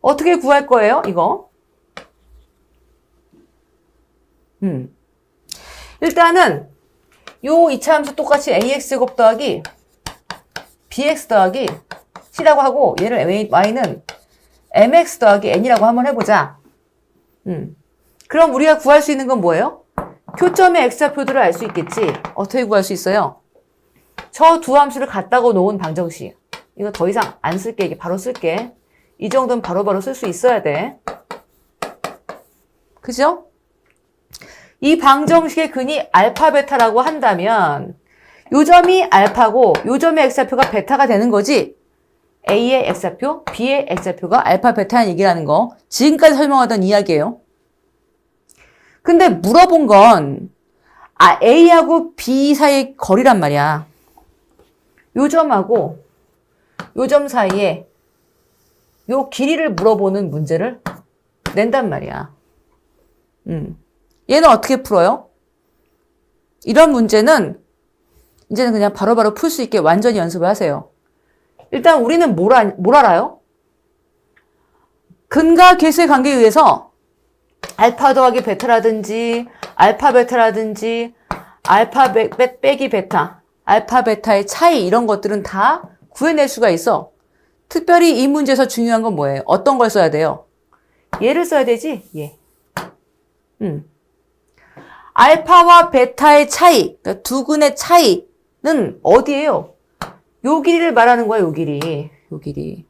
어떻게 구할 거예요, 이거? 일단은 요 2차 함수 똑같이 ax제곱 더하기 bx 더하기 c라고 하고 얘를 y는 mx 더하기 n이라고 한번 해보자. 그럼 우리가 구할 수 있는 건 뭐예요? 교점의 x좌표들을 알 수 있겠지. 어떻게 구할 수 있어요? 저 두 함수를 갖다가 놓은 방정식. 이거 더 이상 안 쓸게. 이게 바로 쓸게. 이 정도는 바로바로 쓸 수 있어야 돼. 그죠? 이 방정식의 근이 알파, 베타라고 한다면 요 점이 알파고 요 점의 x좌표가 베타가 되는 거지. A의 x좌표, B의 x좌표가 알파, 베타는 얘기라는 거. 지금까지 설명하던 이야기예요. 근데 물어본 건 A하고 B 사이의 거리란 말이야. 요 점하고 요 점 사이에 요 길이를 물어보는 문제를 낸단 말이야. 얘는 어떻게 풀어요? 이런 문제는 이제는 그냥 바로바로 풀 수 있게 완전히 연습을 하세요. 일단 우리는 뭘 알아요? 근과 계수의 관계에 의해서 알파 더하기 베타라든지 알파 베타라든지 알파 빼기 베타, 알파 베타의 차이 이런 것들은 다 구해낼 수가 있어. 특별히 이 문제에서 중요한 건 뭐예요? 어떤 걸 써야 돼요? 얘를 써야 되지? 얘. 알파와 베타의 차이, 그러니까 두 근의 차이는 어디예요? 요 길이를 말하는 거야, 요 길이. 요 길이.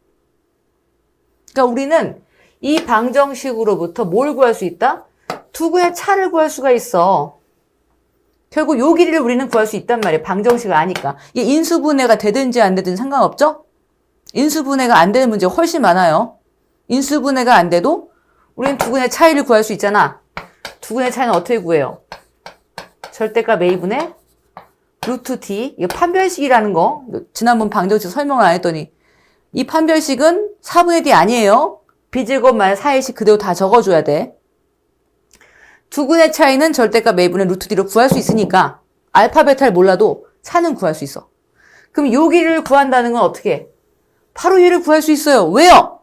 그러니까 우리는 이 방정식으로부터 뭘 구할 수 있다? 두 근의 차를 구할 수가 있어. 결국 요 길이를 우리는 구할 수 있단 말이에요. 방정식을 아니까. 이게 인수분해가 되든지 안 되든지 상관없죠? 인수분해가 안 되는 문제가 훨씬 많아요. 인수분해가 안 돼도 우리는 두 근의 차이를 구할 수 있잖아. 두 근의 차이는 어떻게 구해요? 절대값 A분의 루트 D. 이거 판별식이라는 거. 지난번 방정식 설명을 안 했더니. 이 판별식은 4분의 D 아니에요. B제곱 마이너스 4A씩 그대로 다 적어줘야 돼. 두근의 차이는 절대값 A분의 루트 D로 구할 수 있으니까 알파, 베타를 몰라도 차는 구할 수 있어. 그럼 여기를 구한다는 건 어떻게 해? 바로 얘를 구할 수 있어요. 왜요?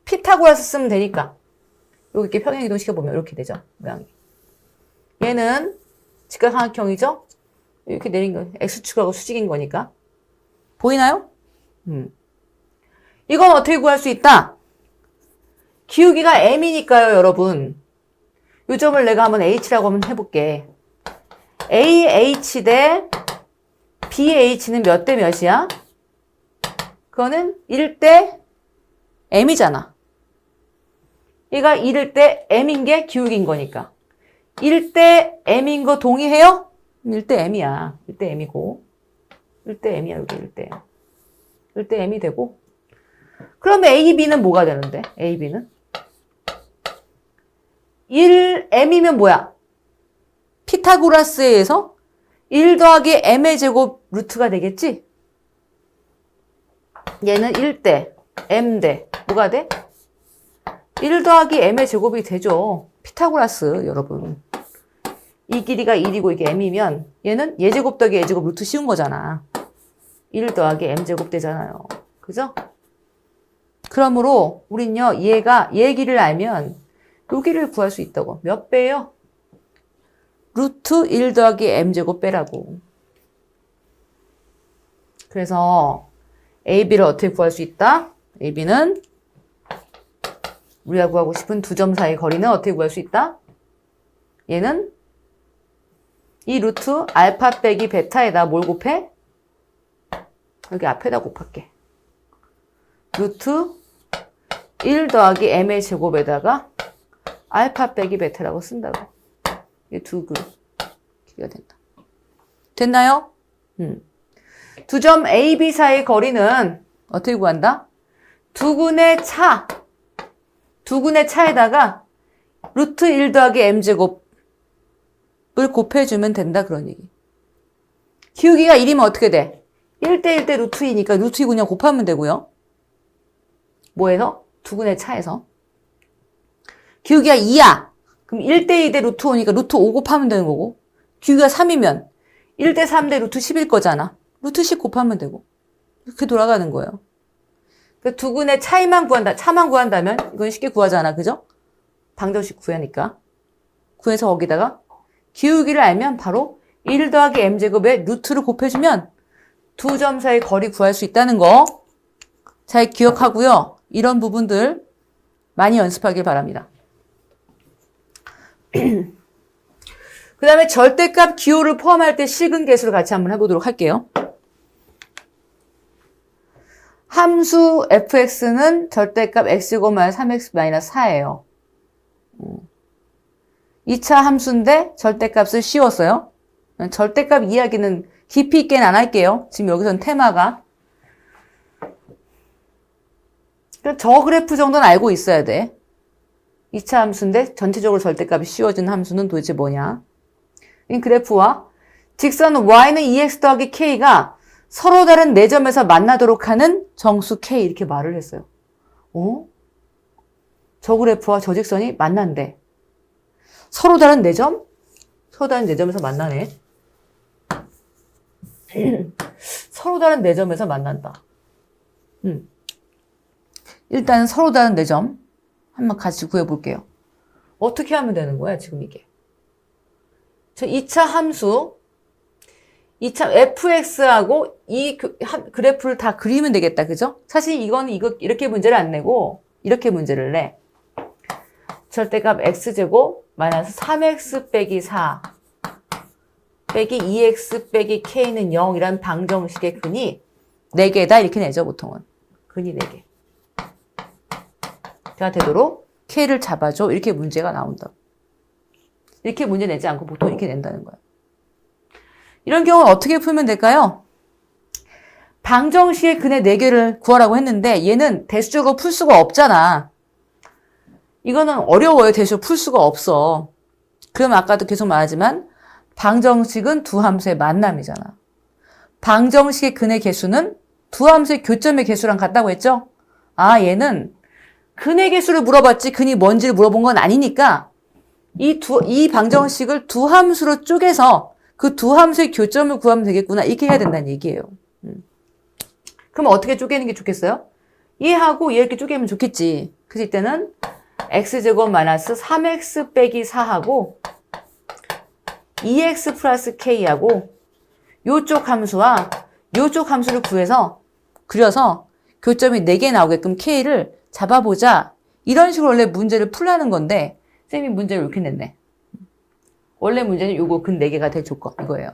피타고라스 쓰면 되니까. 여기 이렇게 평행이동 시켜보면 이렇게 되죠. 모양이. 얘는 직각삼각형이죠? 이렇게 내린 거 X축하고 수직인 거니까. 보이나요? 이건 어떻게 구할 수 있다? 기울기가 M이니까요, 여러분. 이 점을 내가 한번 H라고 한번 해볼게. AH 대 BH는 몇 대 몇이야? 그거는 1대 M이잖아. 얘가 1일 때 M인 게 기울기인 거니까. 1대 M인 거 동의해요? 1대 M이야. 1대 M이고. 1대 M이야, 여기 1대 M. 1대 M이 되고. 그럼 AB는 뭐가 되는데? AB는? 1M이면 뭐야? 피타고라스에 의해서 1 더하기 M의 제곱 루트가 되겠지? 얘는 1대 M 대 뭐가 돼? 1 더하기 M의 제곱이 되죠. 피타고라스 여러분. 이 길이가 1이고 이게 M이면 얘는 얘제곱 더하기 얘제곱 루트 씌운 거잖아. 1 더하기 M제곱 되잖아요. 그죠? 그러므로 우린요 얘가 얘 길이를 알면 요 길이를 구할 수 있다고. 몇 배예요? 루트 1 더하기 M제곱 빼라고. 그래서 AB를 어떻게 구할 수 있다? AB는 우리가 구하고 싶은 두 점 사이 거리는 어떻게 구할 수 있다? 얘는 이 루트 알파 빼기 베타에다 뭘 곱해? 여기 앞에다 곱할게. 루트 1 더하기 M의 제곱에다가 알파 빼기 베타라고 쓴다고. 이게 두 그룹 길이가 된다. 됐나요? 두 점 A, B 사이의 거리는 어떻게 구한다? 두근의 차. 두근의 차에다가 루트 1 더하기 M제곱을 곱해주면 된다. 그런 얘기. 기울기가 1이면 어떻게 돼? 1대 1대 루트 2니까 루트 2 그냥 곱하면 되고요. 뭐에서? 두근의 차에서. 기울기가 2야. 그럼 1대 2대 루트 5니까 루트 5 곱하면 되는 거고. 기울기가 3이면 1대 3대 루트 10일 거잖아. 루트 10 곱하면 되고. 이렇게 돌아가는 거예요. 두근의 차이만 구한다. 차만 구한다면 이건 쉽게 구하잖아. 그죠? 방정식 구하니까. 구해서 거기다가 기울기를 알면 바로 1 더하기 M제곱에 루트를 곱해주면 두 점 사이 거리 구할 수 있다는 거 잘 기억하고요. 이런 부분들 많이 연습하길 바랍니다. 그 다음에 절대값 기호를 포함할 때 식은 계수를 같이 한번 해보도록 할게요. 함수 fx는 절대값 x제곱 마이너스 3x 마이너스 4예요. 2차 함수인데 절대값을 씌웠어요. 절대값 이야기는 깊이 있게는 안 할게요. 지금 여기서는 테마가. 저 그래프 정도는 알고 있어야 돼. 2차 함수인데 전체적으로 절대값이 씌워진 함수는 도대체 뭐냐. 이 그래프와 직선 y는 2x 더하기 k가 서로 다른 4점에서 만나도록 하는 정수 k 이렇게 말을 했어요. 저 그래프와 저 직선이 만난대. 서로 다른 4점? 서로 다른 4점에서 만나네. 서로 다른 4점에서 만난다. 일단 서로 다른 4점 한번 같이 구해볼게요. 어떻게 하면 되는 거야 지금 이게? 저 2차 함수 2차 fx하고 이 그래프를 다 그리면 되겠다. 그죠? 사실 이거는 이렇게 문제를 안 내고 이렇게 문제를 내. 절대값 x제곱 마이너스 3x 빼기 4 빼기 2x 빼기 k는 0이란 방정식의 근이 4개다 이렇게 내죠 보통은. 근이 4개. 가 되도록 k를 잡아줘. 이렇게 문제가 나온다. 이렇게 문제 내지 않고 보통 이렇게 낸다는 거야. 이런 경우는 어떻게 풀면 될까요? 방정식의 근의 4개를 구하라고 했는데 얘는 대수적으로 풀 수가 없잖아. 이거는 어려워요. 대수적으로 풀 수가 없어. 그럼 아까도 계속 말하지만 방정식은 두 함수의 만남이잖아. 방정식의 근의 개수는 두 함수의 교점의 개수랑 같다고 했죠? 아, 얘는 근의 개수를 물어봤지 근이 뭔지를 물어본 건 아니니까 이 방정식을 두 함수로 쪼개서 그 두 함수의 교점을 구하면 되겠구나. 이렇게 해야 된다는 얘기예요. 그럼 어떻게 쪼개는 게 좋겠어요? 얘하고 얘 이렇게 쪼개면 좋겠지. 그래서 이때는 x제곱 마이너스 3x 빼기 4하고 2x 플러스 k하고 요쪽 함수와 요쪽 함수를 그려서 교점이 4개 나오게끔 k를 잡아보자. 이런 식으로 원래 문제를 풀라는 건데 쌤이 문제를 이렇게 냈네. 원래 문제는 요거 근 4개가 될 조건 이거예요.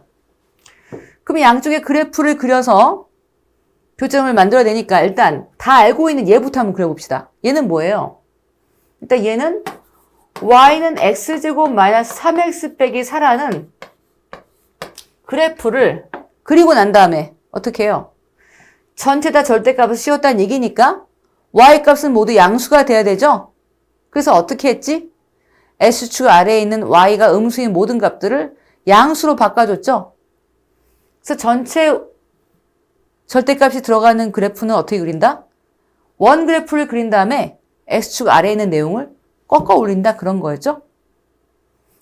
그럼 양쪽에 그래프를 그려서 교점을 만들어내니까 일단 다 알고 있는 얘부터 한번 그려봅시다. 얘는 뭐예요? 일단 얘는 y는 x제곱 마이너스 3x 빼기 4라는 그래프를 그리고 난 다음에 어떻게 해요? 전체 다 절대값을 씌웠다는 얘기니까 y값은 모두 양수가 돼야 되죠? 그래서 어떻게 했지? S축 아래에 있는 y가 음수인 모든 값들을 양수로 바꿔줬죠? 그래서 전체 절대값이 들어가는 그래프는 어떻게 그린다? 원 그래프를 그린 다음에 X축 아래에 있는 내용을 꺾어 올린다 그런 거였죠?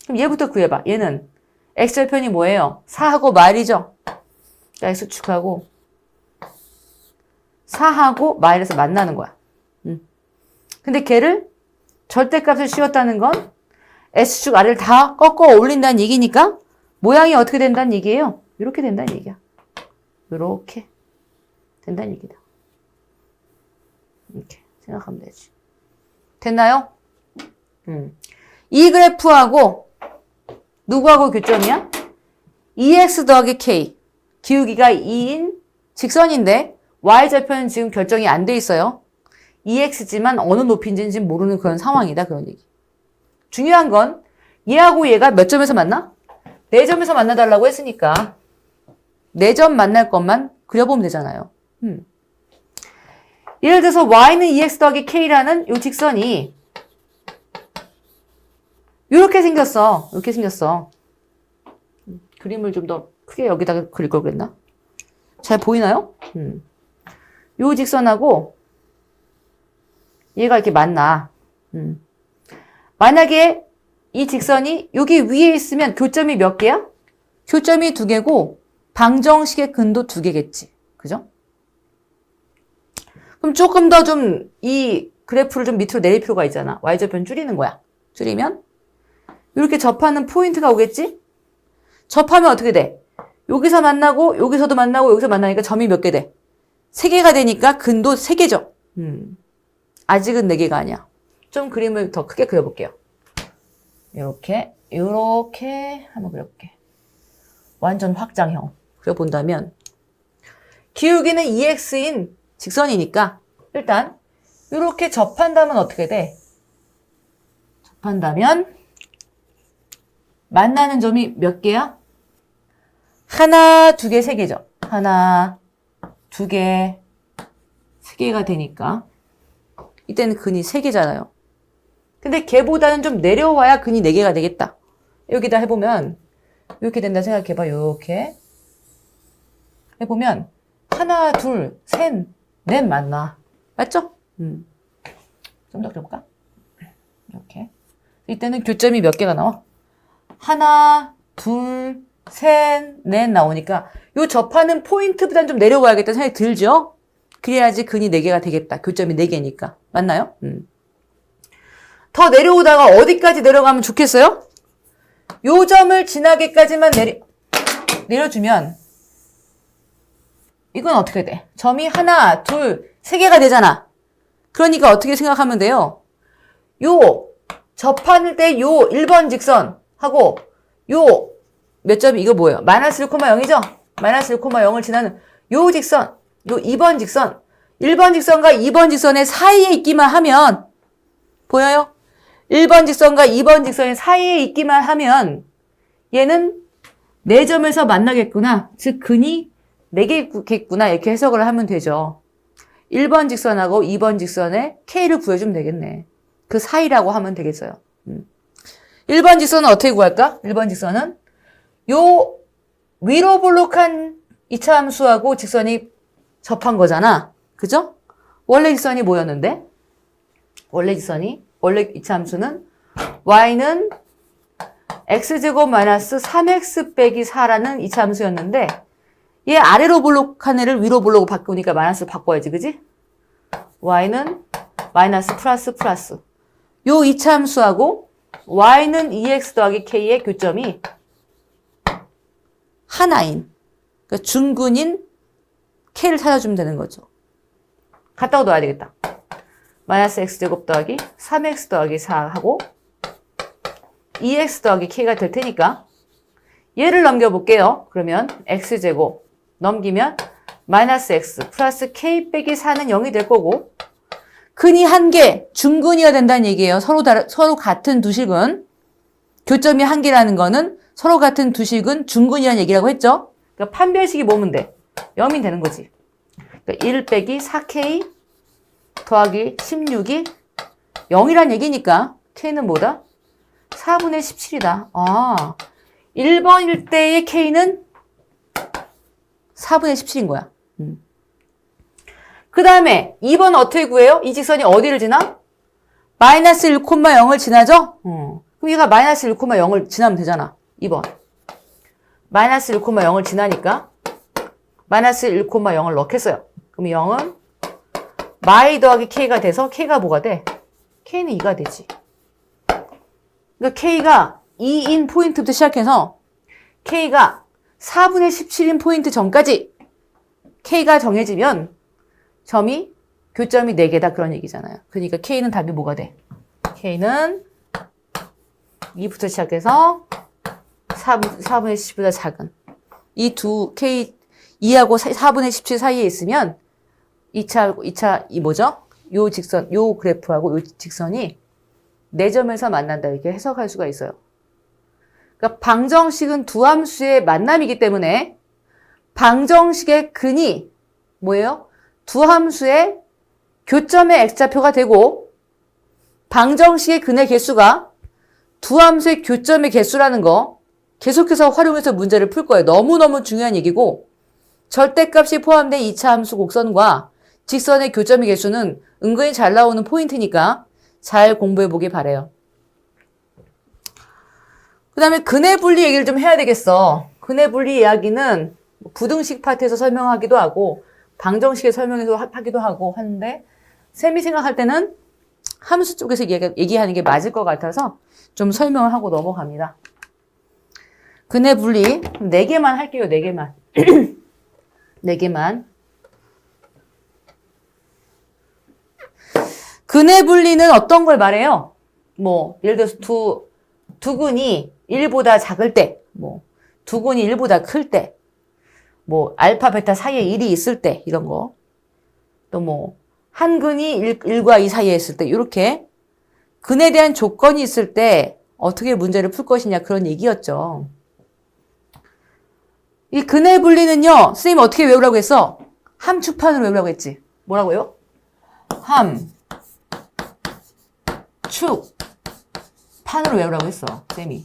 그럼 얘부터 구해봐. 얘는 X절편이 뭐예요? 4하고 말이죠? 그러니까 X축하고 4하고 마이너스 만나는 거야. 근데 걔를 절대값을 씌웠다는 건 S축 아래를 다 꺾어 올린다는 얘기니까 모양이 어떻게 된다는 얘기예요? 이렇게 된다는 얘기야. 이렇게 된다는 얘기다. 이렇게 생각하면 되지. 됐나요? 이 그래프하고 누구하고 교점이야? 2x 더하기 k. 기울기가 2인 직선인데 y절편은 지금 결정이 안 돼 있어요. 2x지만 어느 높이인지는 지금 모르는 그런 상황이다. 그런 얘기. 중요한 건 얘하고 얘가 몇 점에서 만나? 4점에서 만나달라고 했으니까 4점 만날 것만 그려보면 되잖아요. 예를 들어서 y는 2x 더하기 k라는 이 직선이 이렇게 생겼어. 이렇게 생겼어. 그림을 좀 더 크게 여기다가 그릴 걸 그랬나? 잘 보이나요? 이 직선하고 얘가 이렇게 만나. 만약에 이 직선이 여기 위에 있으면 교점이 몇 개야? 교점이 2개고 방정식의 근도 2개겠지. 그죠? 그럼 조금 더 좀 이 그래프를 좀 밑으로 내릴 필요가 있잖아. y절편 줄이는 거야. 줄이면 이렇게 접하는 포인트가 오겠지? 접하면 어떻게 돼? 여기서 만나고 여기서도 만나고 여기서 만나니까 점이 몇 개 돼? 3개가 되니까 근도 3개죠. 아직은 4개가 아니야. 좀 그림을 더 크게 그려볼게요. 이렇게 한번 그려볼게. 완전 확장형 그려본다면 기울기는 2x인 직선이니까 일단 이렇게 접한다면 어떻게 돼? 접한다면 만나는 점이 몇 개야? 하나, 2개, 3개죠. 하나, 2개, 3개가 되니까 이때는 근이 3개잖아요. 근데 걔보다는 좀 내려와야 근이 4개가 되겠다. 여기다 해보면 이렇게 된다 생각해봐. 이렇게 해보면 하나, 둘, 셋, 넷 만나. 맞죠? 좀 더 그려볼까? 이렇게. 이때는 교점이 몇 개가 나와? 하나, 둘, 셋, 넷 나오니까 요 접하는 포인트보다는 좀 내려와야겠다는 생각이 들죠? 그래야지 근이 4개가 되겠다. 교점이 4개니까. 맞나요? 더 내려오다가 어디까지 내려가면 좋겠어요? 요 점을 지나게까지만 내려주면 이건 어떻게 돼? 점이 하나, 둘, 3개가 되잖아. 그러니까 어떻게 생각하면 돼요? 요 접할 때 요 1번 직선하고 요 몇 점이 이거 뭐예요? 마이너스 1,0이죠? 마이너스 1,0을 지나는 요 직선, 요 2번 직선, 1번 직선과 2번 직선의 사이에 있기만 하면 보여요? 1번 직선과 2번 직선의 사이에 있기만 하면 얘는 4점에서 만나겠구나. 즉 근이 4개겠구나. 이렇게 해석을 하면 되죠. 1번 직선하고 2번 직선의 K를 구해주면 되겠네. 그 사이라고 하면 되겠어요. 1번 직선은 어떻게 구할까? 1번 직선은 요 위로 볼록한 2차 함수하고 직선이 접한 거잖아. 그죠? 원래 직선이 뭐였는데? 원래 2차 함수는 y는 x제곱 마이너스 3x 빼기 4라는 2차 함수였는데 얘 아래로 볼록한 애를 위로 볼록으로 바꾸니까 마이너스 바꿔야지. 그지? y는 마이너스 플러스 요 2차 함수하고 y는 2x 더하기 k의 교점이 하나인 그러니까 중근인 k를 찾아주면 되는 거죠. 갖다가 넣어야 되겠다. 마이너스 x제곱 더하기 3x 더하기 4하고 2x 더하기 k가 될 테니까 얘를 넘겨볼게요. 그러면 x제곱 넘기면 마이너스 x 플러스 k 빼기 4는 0이 될 거고 근이 한 개, 중근이어야 된다는 얘기예요. 서로 같은 두 식은 교점이 한 개라는 거는 서로 같은 두 식은 중근이라는 얘기라고 했죠. 그러니까 판별식이 뭐면 돼? 0이 되는 거지. 그러니까 1 빼기 4k 더하기 16이 0이란 얘기니까 k는 뭐다? 4분의 17이다. 아, 1번일 때의 k는 4분의 17인 거야. 그 다음에 2번 어떻게 구해요? 이 직선이 어디를 지나? 마이너스 1,0을 지나죠? 그럼 얘가 마이너스 1,0을 지나면 되잖아. 2번. 마이너스 1,0을 지나니까 마이너스 1,0을 넣겠어요. 그럼 0은 마이 더하기 k가 돼서 k가 뭐가 돼? k는 2가 되지. 그러니까 k가 2인 포인트부터 시작해서 k가 4분의 17인 포인트 전까지 k가 정해지면 점이 교점이 4개다 그런 얘기잖아요. 그러니까 k는 답이 뭐가 돼? k는 2부터 시작해서 4분의 17보다 작은 이 두 k 2하고 4분의 17 사이에 있으면 2차 이 뭐죠? 요 직선, 요 그래프하고 요 직선이 4점에서 만난다 이렇게 해석할 수가 있어요. 그러니까 방정식은 두 함수의 만남이기 때문에 방정식의 근이 뭐예요? 두 함수의 교점의 x좌표가 되고 방정식의 근의 개수가 두 함수의 교점의 개수라는 거 계속해서 활용해서 문제를 풀 거예요. 너무너무 중요한 얘기고 절대값이 포함된 2차 함수 곡선과 직선의 교점의 개수는 은근히 잘 나오는 포인트니까 잘 공부해 보길 바래요. 그 다음에 근의 분리 얘기를 좀 해야 되겠어. 근의 분리 이야기는 부등식 파트에서 설명하기도 하고 방정식에 설명해서 하기도 하고 하는데 쌤이 생각할 때는 함수 쪽에서 얘기하는 게 맞을 것 같아서 좀 설명을 하고 넘어갑니다. 근의 분리 4개만 할게요. 4개만. 4개만. 근의 분리는 어떤 걸 말해요? 뭐 예를 들어서 두 근이 1보다 작을 때, 뭐 두 근이 1보다 클 때, 뭐 알파 베타 사이에 1이 있을 때 이런 거. 또 뭐 한 근이 1과 2 사이에 있을 때 이렇게 근에 대한 조건이 있을 때 어떻게 문제를 풀 것이냐 그런 얘기였죠. 이 근의 분리는요. 선생님 어떻게 외우라고 했어? 함축판으로 외우라고 했지. 뭐라고요? 함축판으로 외우라고 했어. 쌤이.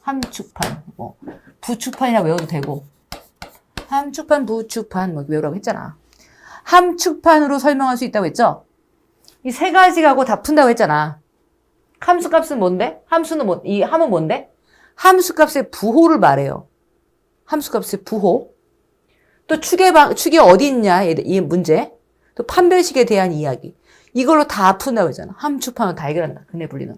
함축판. 뭐 부축판이라고 외워도 되고. 함축판, 부축판 뭐 외우라고 했잖아. 함축판으로 설명할 수 있다고 했죠? 이 세 가지 갖고 다 푼다고 했잖아. 함수값은 뭔데? 이 함은 뭔데? 함수값의 부호를 말해요. 함수값의 부호. 또 축이 어디 있냐, 이 문제. 또 판별식에 대한 이야기. 이걸로 다 푼다고 했잖아. 함축판으로 다 해결한다. 근의 분리는.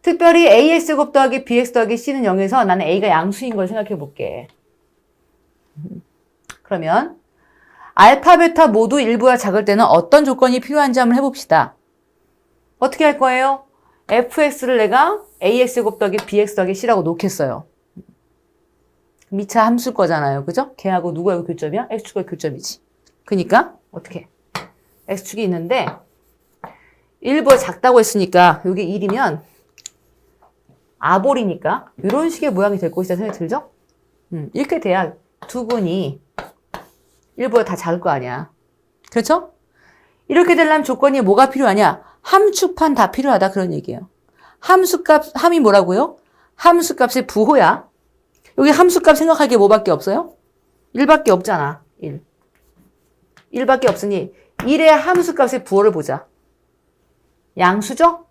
특별히 AX곱 더하기 BX 더하기 C는 0에서 나는 A가 양수인 걸 생각해 볼게. 그러면 알파, 베타 모두 1보다 작을 때는 어떤 조건이 필요한지 한번 해봅시다. 어떻게 할 거예요? fx를 내가 AX곱 더하기 BX 더하기 C라고 놓겠어요. 미차 함수일 거잖아요. 그죠? 걔하고 누구하고 교점이야? X축과 교점이지. 그러니까 어떻게? X축이 있는데 1보다 작다고 했으니까 여기 1이면 아볼이니까 이런 식의 모양이 될 것이다 생각이 들죠? 이렇게 돼야 두 근이 1보다 다 작을 거 아니야. 그렇죠? 이렇게 되려면 조건이 뭐가 필요하냐? 함축판 다 필요하다 그런 얘기예요. 함이 뭐라고요? 함수값의 부호야. 여기 함수값 생각할 게 뭐밖에 없어요? 1밖에 없잖아. 1. 1밖에 없으니 1의 함수값의 부호를 보자. 양수죠?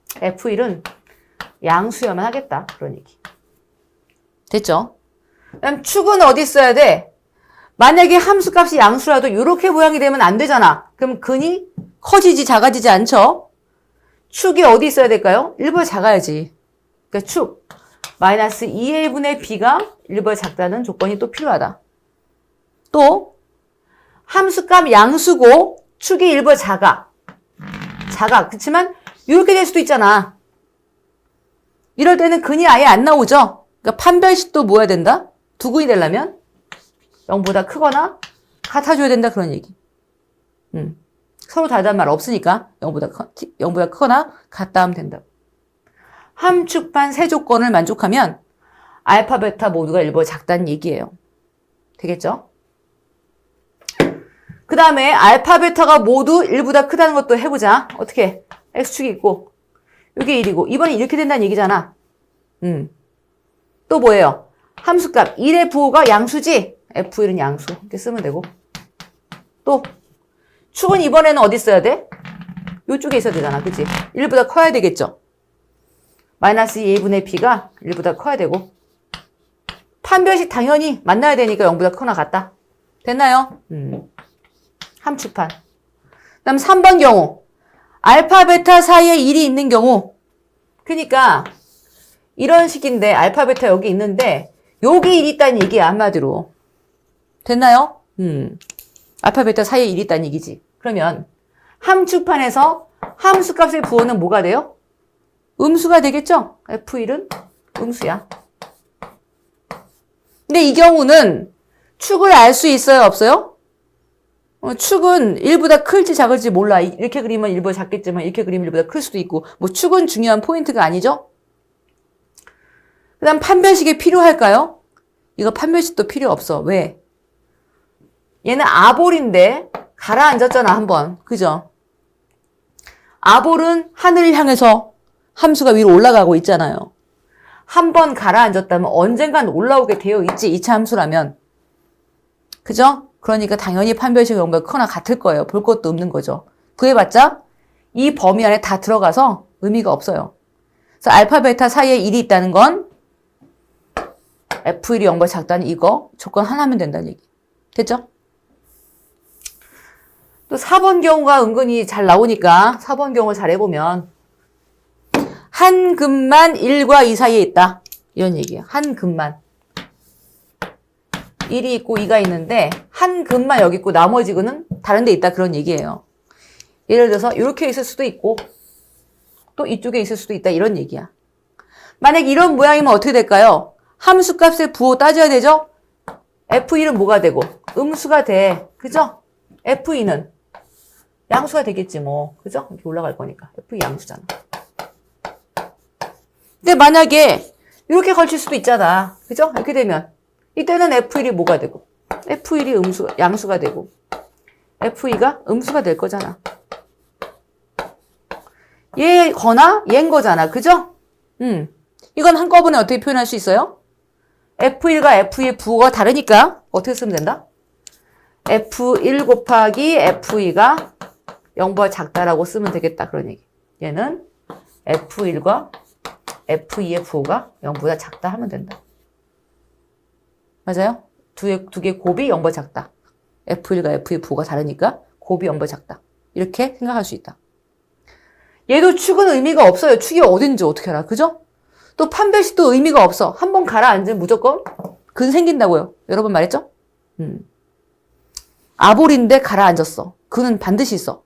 F1은 양수여만 하겠다. 그런 얘기. 됐죠? 그럼 축은 어디 있어야 돼? 만약에 함수값이 양수라도 이렇게 모양이 되면 안 되잖아. 그럼 근이 커지지 작아지지 않죠? 축이 어디 있어야 될까요? 1보다 작아야지. 그러니까 축 마이너스 2의 분의 b가 1보다 작다는 조건이 또 필요하다. 또 함수값 양수고 축이 1보다 작아. 그렇지만 이렇게 될 수도 있잖아. 이럴 때는 근이 아예 안 나오죠. 그러니까 판별식도 뭐 해야 된다? 두근이 되려면 0보다 크거나 같아줘야 된다. 그런 얘기. 서로 다르다는 말 없으니까 0보다 크거나 같다 하면 된다. 함축판 세 조건을 만족하면 알파, 베타 모두가 1보다 작다는 얘기예요. 되겠죠? 그 다음에 알파, 베타가 모두 1보다 크다는 것도 해보자. 어떻게? X축이 있고 이게 1이고 이번에 이렇게 된다는 얘기잖아. 또 뭐예요? 함수값 1의 부호가 양수지? F1은 양수. 이렇게 쓰면 되고. 또 축은 이번에는 어디 있어야 돼? 이쪽에 있어야 되잖아. 그치? 1보다 커야 되겠죠? 마이너스 2분의 b가 1보다 커야 되고 판별식 당연히 만나야 되니까 0보다 크거나 같다. 됐나요? 함축판. 그 다음 3번 경우 알파, 베타 사이에 1이 있는 경우 그러니까 이런 식인데 알파, 베타 여기 있는데 여기 1이 있다는 얘기야. 한마디로. 됐나요? 알파, 베타 사이에 1이 있다는 얘기지. 그러면 함축판에서 함수값의 부호는 뭐가 돼요? 음수가 되겠죠? F1은 음수야. 근데 이 경우는 축을 알 수 있어요? 없어요? 축은 1보다 클지 작을지 몰라. 이렇게 그리면 1보다 작겠지만 이렇게 그리면 1보다 클 수도 있고 뭐 축은 중요한 포인트가 아니죠? 그 다음 판별식이 필요할까요? 이거 판별식도 필요 없어. 왜? 얘는 아볼인데 가라앉았잖아 한번. 그죠? 아볼은 하늘을 향해서 함수가 위로 올라가고 있잖아요. 한 번 가라앉았다면 언젠간 올라오게 되어 있지. 2차 함수라면. 그죠? 그러니까 당연히 판별식 0보다 크거나 같을 거예요. 볼 것도 없는 거죠. 구해봤자 이 범위 안에 다 들어가서 의미가 없어요. 그래서 알파, 베타 사이에 1이 있다는 건 F1이 0보다 작다는 이거 조건 하나면 된다는 얘기. 됐죠? 또 4번 경우가 은근히 잘 나오니까 4번 경우 잘 해보면 한 근만 1과 2 사이에 있다. 이런 얘기예요. 한 근만. 1이 있고 2가 있는데 한 근만 여기 있고 나머지 근은 다른 데 있다. 그런 얘기예요. 예를 들어서 이렇게 있을 수도 있고 또 이쪽에 있을 수도 있다. 이런 얘기야. 만약 이런 모양이면 어떻게 될까요? 함수값의 부호 따져야 되죠? F1은 뭐가 되고? 음수가 돼. 그죠? F2는 양수가 되겠지 뭐. 그죠? 이렇게 올라갈 거니까. F2 양수잖아. 근데 만약에 이렇게 걸칠 수도 있잖아. 그죠? 이렇게 되면 이때는 F1이 뭐가 되고 F1이 양수가 되고 F2가 음수가 될 거잖아. 얘거나 얘인 거잖아. 그죠? 이건 한꺼번에 어떻게 표현할 수 있어요? F1과 F2의 부호가 다르니까 어떻게 쓰면 된다? F1 곱하기 F2가 0보다 작다라고 쓰면 되겠다. 그런 얘기. 얘는 F1과 F2의 부호가 0보다 작다 하면 된다. 맞아요? 두 개 곱이 0보다 작다. F1과 F2의 부호가 다르니까 곱이 0보다 작다. 이렇게 생각할 수 있다. 얘도 축은 의미가 없어요. 축이 어딘지 어떻게 알아. 그죠? 또 판별식도 의미가 없어. 한번 가라앉으면 무조건 근 생긴다고요. 여러 번 말했죠? 아볼인데 가라앉았어. 근은 반드시 있어.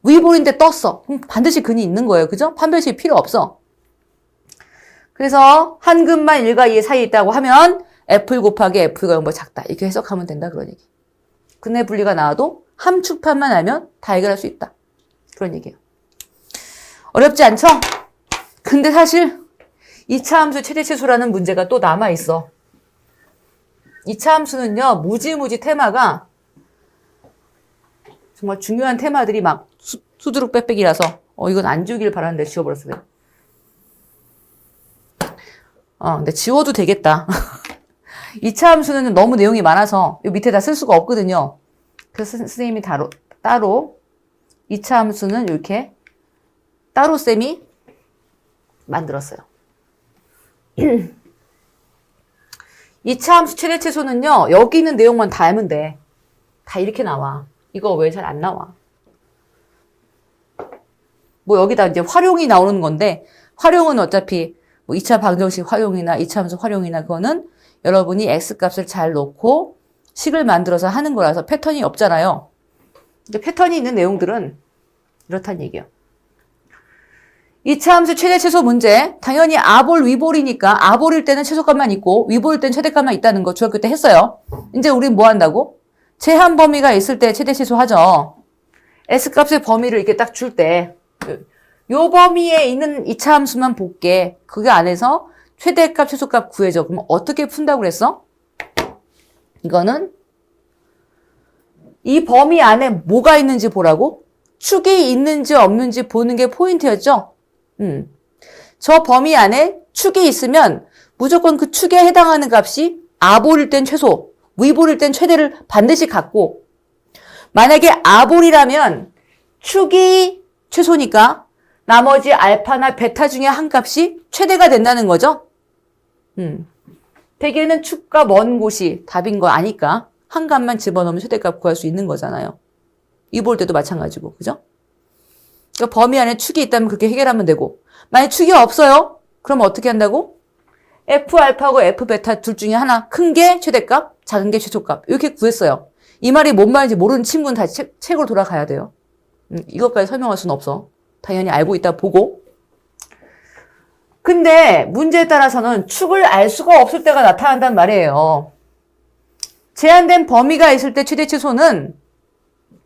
위볼인데 떴어. 그럼 반드시 근이 있는 거예요. 그죠? 판별식이 필요 없어. 그래서 한 근만 1과 2 사이에 있다고 하면 F1 곱하기 F2가 0보다 작다. 이렇게 해석하면 된다. 그런 얘기. 근의 분리가 나와도 함축판만 알면 다 해결할 수 있다. 그런 얘기예요. 어렵지 않죠? 근데 사실 2차 함수 최대치수라는 문제가 또 남아있어. 2차 함수는요. 무지무지 테마가 정말 중요한 테마들이 막 수두룩 빽빽이라서 이건 안 주길 바라는데 지워버렸어요. 근데 지워도 되겠다. 2차 함수는 너무 내용이 많아서 이 밑에다 쓸 수가 없거든요. 그래서 선생님이 따로 2차 함수는 이렇게 따로 쌤이 만들었어요. 2차 함수 최대 최소는요. 여기 있는 내용만 다 알면 돼. 다 이렇게 나와. 이거 왜 잘 안 나와? 뭐 여기다 이제 활용이 나오는 건데 활용은 어차피 뭐 2차 방정식 활용이나 2차 함수 활용이나 그거는 여러분이 x값을 잘 놓고 식을 만들어서 하는 거라서 패턴이 없잖아요. 근데 패턴이 있는 내용들은 이렇다는 얘기예요. 2차 함수 최대 최소 문제. 당연히 아볼 위볼이니까 아볼일 때는 최소값만 있고 위볼일 때는 최대값만 있다는 거 중학교 때 했어요. 이제 우린 뭐 한다고? 제한 범위가 있을 때 최대 최소 하죠. S값의 범위를 이렇게 딱 줄 때 요 범위에 있는 2차 함수만 볼게. 그게 안에서 최대값, 최소값 구해줘. 그럼 어떻게 푼다고 그랬어? 이거는 이 범위 안에 뭐가 있는지 보라고? 축이 있는지 없는지 보는 게 포인트였죠? 저 범위 안에 축이 있으면 무조건 그 축에 해당하는 값이 아볼일 땐 최소, 위볼일 땐 최대를 반드시 갖고 만약에 아볼이라면 축이 최소니까 나머지 알파나 베타 중에 한 값이 최대가 된다는 거죠. 대개는 축과 먼 곳이 답인 거 아니까 한 값만 집어넣으면 최대값 구할 수 있는 거잖아요. 위볼 때도 마찬가지고, 그죠? 그러니까 범위 안에 축이 있다면 그렇게 해결하면 되고 만약 축이 없어요? 그럼 어떻게 한다고? F알파하고 F베타 둘 중에 하나 큰 게 최대값, 작은 게 최소값 이렇게 구했어요. 이 말이 뭔 말인지 모르는 친구는 다시 책으로 돌아가야 돼요. 이것까지 설명할 수는 없어. 당연히 알고 있다 보고. 근데 문제에 따라서는 축을 알 수가 없을 때가 나타난단 말이에요. 제한된 범위가 있을 때 최대 최소는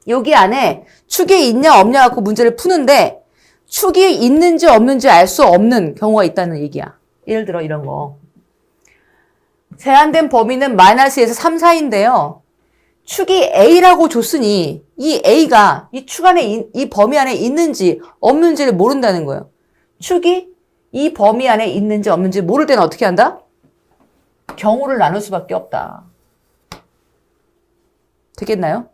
여기 안에 축이 있냐 없냐 갖고 문제를 푸는데 축이 있는지 없는지 알 수 없는 경우가 있다는 얘기야. 예를 들어 이런 거. 제한된 범위는 마이너스에서 3, 4인데요. 축이 A라고 줬으니 이 A가 이 축 안에 이 범위 안에 있는지 없는지를 모른다는 거예요. 축이 이 범위 안에 있는지 없는지 모를 때는 어떻게 한다? 경우를 나눌 수밖에 없다. 되겠나요?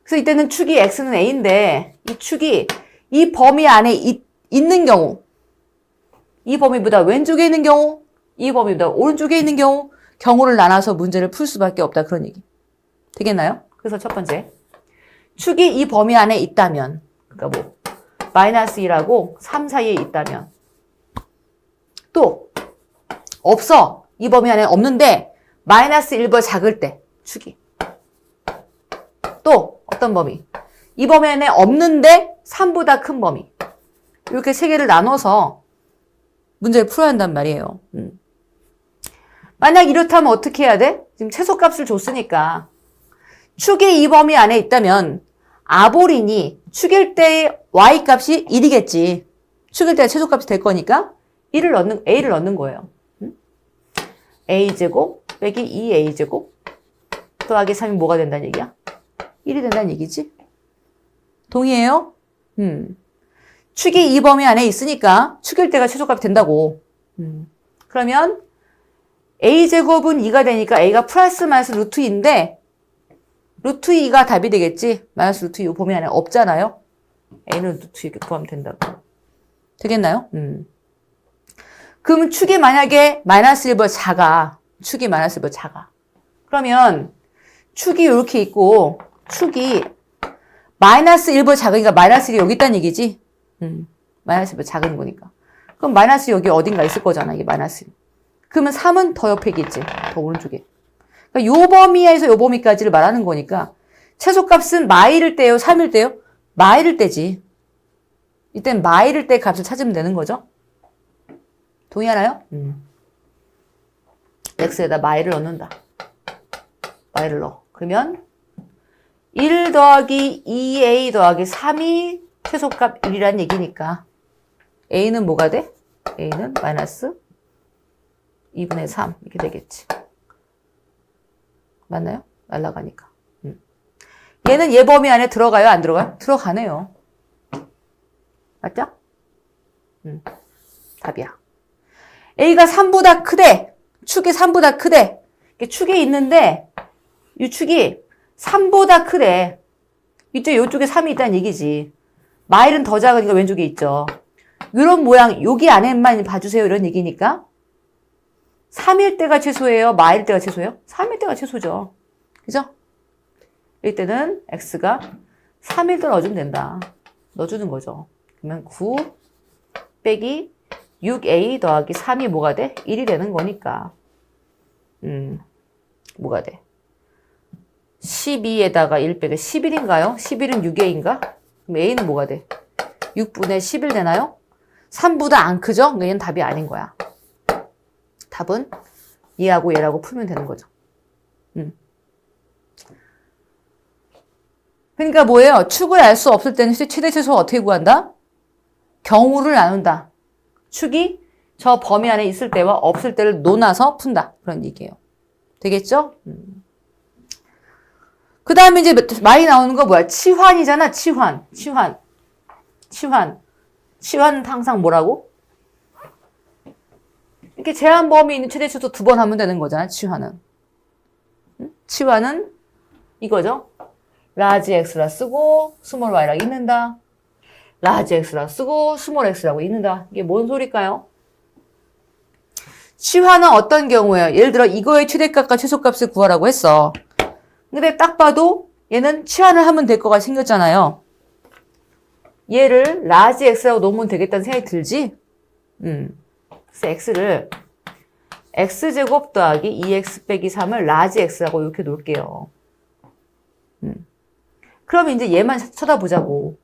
그래서 이때는 축이 X는 A인데 이 축이 이 범위 안에 있는 경우 이 범위보다 왼쪽에 있는 경우 이 범위보다 오른쪽에 있는 경우를 나눠서 문제를 풀 수밖에 없다. 그런 얘기. 되겠나요? 그래서 첫 번째 축이 이 범위 안에 있다면 그러니까 뭐 마이너스 1하고 3 사이에 있다면 또 없어. 이 범위 안에 없는데 마이너스 1보다 작을 때 축이 또 어떤 범위? 이 범위 안에 없는데 3보다 큰 범위. 이렇게 세 개를 나눠서 문제를 풀어야 한단 말이에요. 만약 이렇다면 어떻게 해야 돼? 지금 최소값을 줬으니까 축이 이 범위 안에 있다면 아볼이니 축일 때의 y값이 1이겠지. 축일 때의 최소값이 될 거니까 A를 넣는 거예요. a제곱 빼기 2a제곱 더하기 3이 뭐가 된다는 얘기야? 1이 된다는 얘기지. 동의해요? 축이 이 범위 안에 있으니까 축일 때가 최소값이 된다고. 그러면 a제곱은 2가 되니까 a가 플러스 마이너스 루트 2인데 루트 2가 답이 되겠지. 마이너스 루트 2 범위 안에 없잖아요. a는 루트 2 이렇게 구하면 된다고. 되겠나요? 그러면 축이 만약에 마이너스 1보다 작아. 축이 마이너스 1보다 작아. 그러면 축이 이렇게 있고 축이 마이너스 1보다 작으니까 마이너스 1이 여기 있다는 얘기지. 마이너스 1보다 작은 거니까. 그럼 마이너스 여기 어딘가 있을 거잖아. 이게 마이너스 1. 그러면 3은 더 옆에 있겠지. 더 오른쪽에. 그러니까 요 범위에서 요 범위까지를 말하는 거니까 최소값은 마일일 때요? 3일 때요? 마일일 때지. 이땐 마일일 때 값을 찾으면 되는 거죠. 동의하나요? x에다 마일을 넣는다. 마일을 넣어. 그러면 1 더하기 2a 더하기 3이 최소값 1이라는 얘기니까 a는 뭐가 돼? a는 마이너스 2분의 3 이렇게 되겠지. 맞나요? 날라가니까. 얘는 얘 범위 안에 들어가요? 안 들어가요? 들어가네요. 맞죠? 답이야. A가 3보다 크대. 축이 3보다 크대. 축에 있는데 이 축이 3보다 크대. 이쪽에 3이 있다는 얘기지. 마일은 더 작으니까 왼쪽에 있죠. 이런 모양 여기 안에만 봐주세요. 이런 얘기니까 3일 때가 최소예요? 마일 때가 최소예요? 3일 때가 최소죠. 그죠? 이때는 x가 3일 때 넣어주면 된다. 넣어주는 거죠. 그러면 9 빼기 6a 더하기 3이 뭐가 돼? 1이 되는 거니까. 뭐가 돼? 12에다가 1 빼기 11인가요? 11은 6a인가? 그럼 a는 뭐가 돼? 6분의 11 되나요? 3보다 안 크죠? 그러니까 얘는 답이 아닌 거야. 답은 얘하고 얘라고 풀면 되는 거죠. 그러니까 뭐예요? 축을 알 수 없을 때는 최대 최소 어떻게 구한다? 경우를 나눈다. 축이 저 범위 안에 있을 때와 없을 때를 논아서 푼다. 그런 얘기예요. 되겠죠? 그 다음에 이제 많이 나오는 거 뭐야? 치환이잖아. 치환은 항상 뭐라고? 이렇게 제한 범위 있는 최대 최소 2번 하면 되는 거잖아. 치환은. 치환은 이거죠. 라지 x라 쓰고 스몰 y라고 읽는다. 라지 x라 쓰고 스몰 x라고 읽는다. 이게 뭔 소리일까요? 치환은 어떤 경우예요? 예를 들어 이거의 최대값과 최소값을 구하라고 했어. 근데 딱 봐도 얘는 치환을 하면 될 거가 생겼잖아요. 얘를 라지 x라고 놓으면 되겠다는 생각이 들지? 그래서 x를 x제곱 더하기 2x 빼기 3을 라지 x라고 이렇게 놓을게요. 그럼 이제 얘만 쳐다보자고.